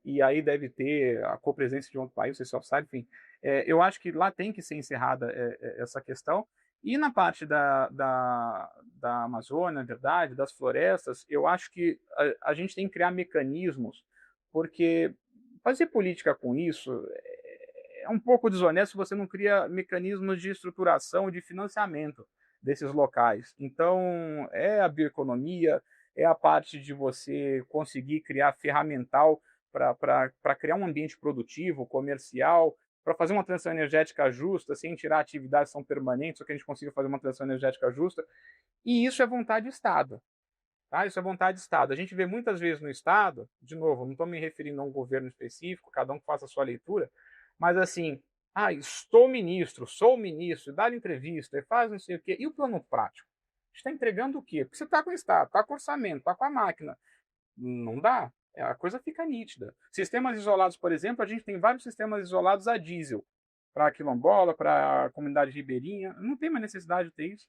E aí deve ter a copresença de outro país, você sabe, enfim. Eu acho que lá tem que ser encerrada essa questão. E na parte da Amazônia, na verdade, das florestas, eu acho que a gente tem que criar mecanismos, porque fazer política com isso é um pouco desonesto se você não cria mecanismos de estruturação e de financiamento desses locais. Então, é a bioeconomia, é a parte de você conseguir criar ferramental para criar um ambiente produtivo, comercial, para fazer uma transição energética justa, sem tirar atividades que são permanentes, só que a gente consiga fazer uma transição energética justa. E isso é vontade de Estado. Tá? Isso é vontade de Estado. A gente vê muitas vezes no Estado, de novo, não estou me referindo a um governo específico, cada um que faça a sua leitura, mas assim, estou ministro, sou ministro, dá entrevista, e faz não sei o quê. E o plano prático? Está entregando o quê? Porque você está com o Estado, está com o orçamento, está com a máquina. Não dá. A coisa fica nítida. Sistemas isolados, por exemplo, a gente tem vários sistemas isolados a diesel. Para quilombola, para a comunidade ribeirinha. Não tem mais necessidade de ter isso.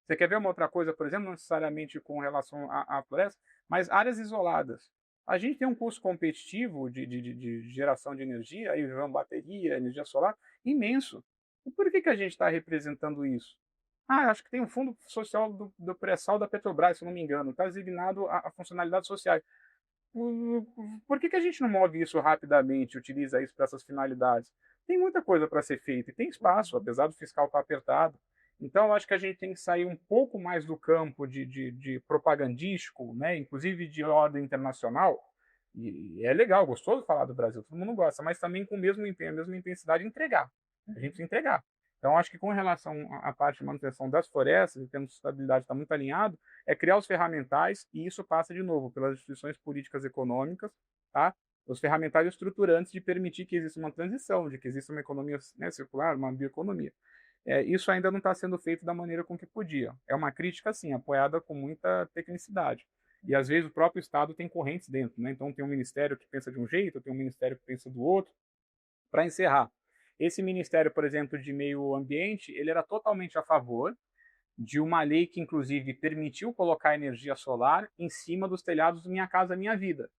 Você quer ver uma outra coisa, por exemplo, não necessariamente com relação à floresta, mas áreas isoladas. A gente tem um custo competitivo de geração de energia, aí vem bateria, energia solar, imenso. E por que a gente está representando isso? Acho que tem um fundo social do pré-sal da Petrobras, se não me engano, está designado a funcionalidades sociais. Por que a gente não move isso rapidamente, utiliza isso para essas finalidades? Tem muita coisa para ser feita e tem espaço, apesar do fiscal estar apertado. Então, eu acho que a gente tem que sair um pouco mais do campo de propagandístico, né? Inclusive de ordem internacional. E é legal, gostoso falar do Brasil, todo mundo gosta, mas também com o mesmo empenho, a mesma intensidade, entregar. A gente precisa entregar. Então, acho que com relação à parte de manutenção das florestas, em termos de sustentabilidade, está muito alinhado, é criar os ferramentais, e isso passa, de novo, pelas instituições políticas econômicas, tá? Os ferramentais estruturantes de permitir que exista uma transição, de que exista uma economia, né, circular, uma bioeconomia. Isso ainda não está sendo feito da maneira com que podia. É uma crítica, sim, apoiada com muita tecnicidade. E às vezes o próprio Estado tem correntes dentro, né? Então tem um ministério que pensa de um jeito, tem um ministério que pensa do outro. Para encerrar, esse ministério, por exemplo, de meio ambiente, ele era totalmente a favor de uma lei que, inclusive, permitiu colocar energia solar em cima dos telhados do Minha Casa Minha Vida.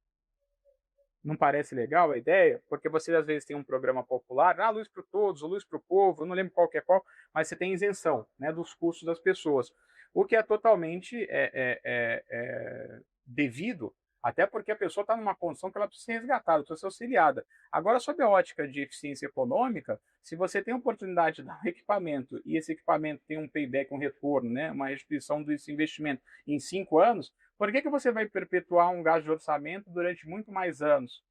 Não parece legal a ideia? Porque você, às vezes, tem um programa popular, luz para todos, luz para o povo, eu não lembro qual que é qual, mas você tem isenção, né, dos custos das pessoas. O que é totalmente devido, até porque a pessoa está numa condição que ela precisa ser resgatada, precisa ser auxiliada. Agora, sob a ótica de eficiência econômica, se você tem a oportunidade de dar um equipamento e esse equipamento tem um payback, um retorno, né, uma restituição desse investimento em 5 anos, por que você vai perpetuar um gasto de orçamento durante muito mais anos?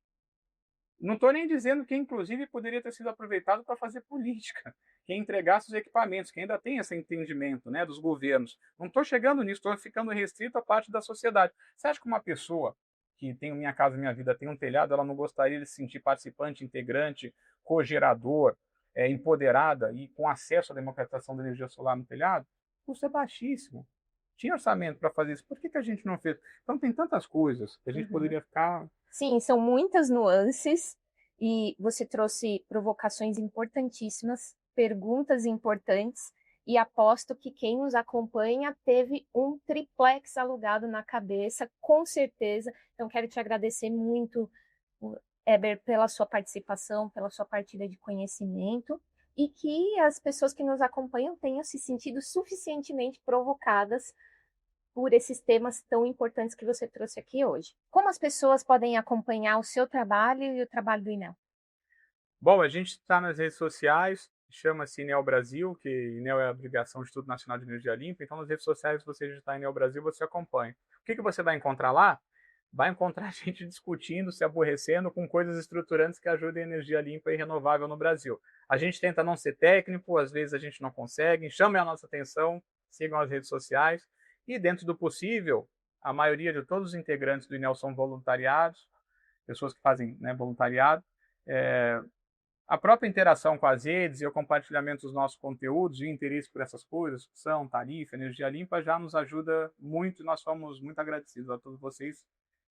Não estou nem dizendo que, inclusive, poderia ter sido aproveitado para fazer política, que entregasse os equipamentos, que ainda tem esse entendimento, né, dos governos. Não estou chegando nisso, estou ficando restrito à parte da sociedade. Você acha que uma pessoa que tem Minha Casa Minha Vida, tem um telhado, ela não gostaria de se sentir participante, integrante, cogerador, empoderada e com acesso à democratização da energia solar no telhado? O custo é baixíssimo. Tinha orçamento para fazer isso, por que a gente não fez? Então tem tantas coisas que a gente poderia ficar. Sim, são muitas nuances e você trouxe provocações importantíssimas, perguntas importantes, e aposto que quem nos acompanha teve um triplex alugado na cabeça, com certeza. Então, quero te agradecer muito, Heber, pela sua participação, pela sua partilha de conhecimento, e que as pessoas que nos acompanham tenham se sentido suficientemente provocadas por esses temas tão importantes que você trouxe aqui hoje. Como as pessoas podem acompanhar o seu trabalho e o trabalho do INEL? Bom, a gente está nas redes sociais, chama-se INEL Brasil, que INEL é a Obrigação Instituto Nacional de Energia Limpa, então nas redes sociais, se você digitar INEL Brasil, você acompanha. O que você vai encontrar lá? Vai encontrar a gente discutindo, se aborrecendo com coisas estruturantes que ajudem a energia limpa e renovável no Brasil. A gente tenta não ser técnico, às vezes a gente não consegue, chamem a nossa atenção, sigam as redes sociais, e dentro do possível, a maioria de todos os integrantes do INEL são voluntariados, pessoas que fazem, né, voluntariado. A própria interação com as redes e o compartilhamento dos nossos conteúdos e o interesse por essas coisas, discussão, tarifa, energia limpa, já nos ajuda muito, e nós somos muito agradecidos a todos vocês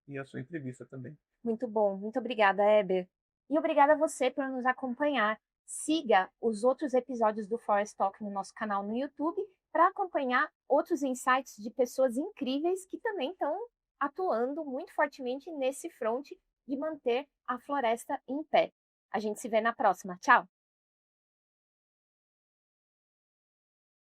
e a sua entrevista também. Muito bom, muito obrigada, Heber. E obrigada a você por nos acompanhar. Siga os outros episódios do Forest Talk no nosso canal no YouTube para acompanhar outros insights de pessoas incríveis que também estão atuando muito fortemente nesse fronte de manter a floresta em pé. A gente se vê na próxima. Tchau!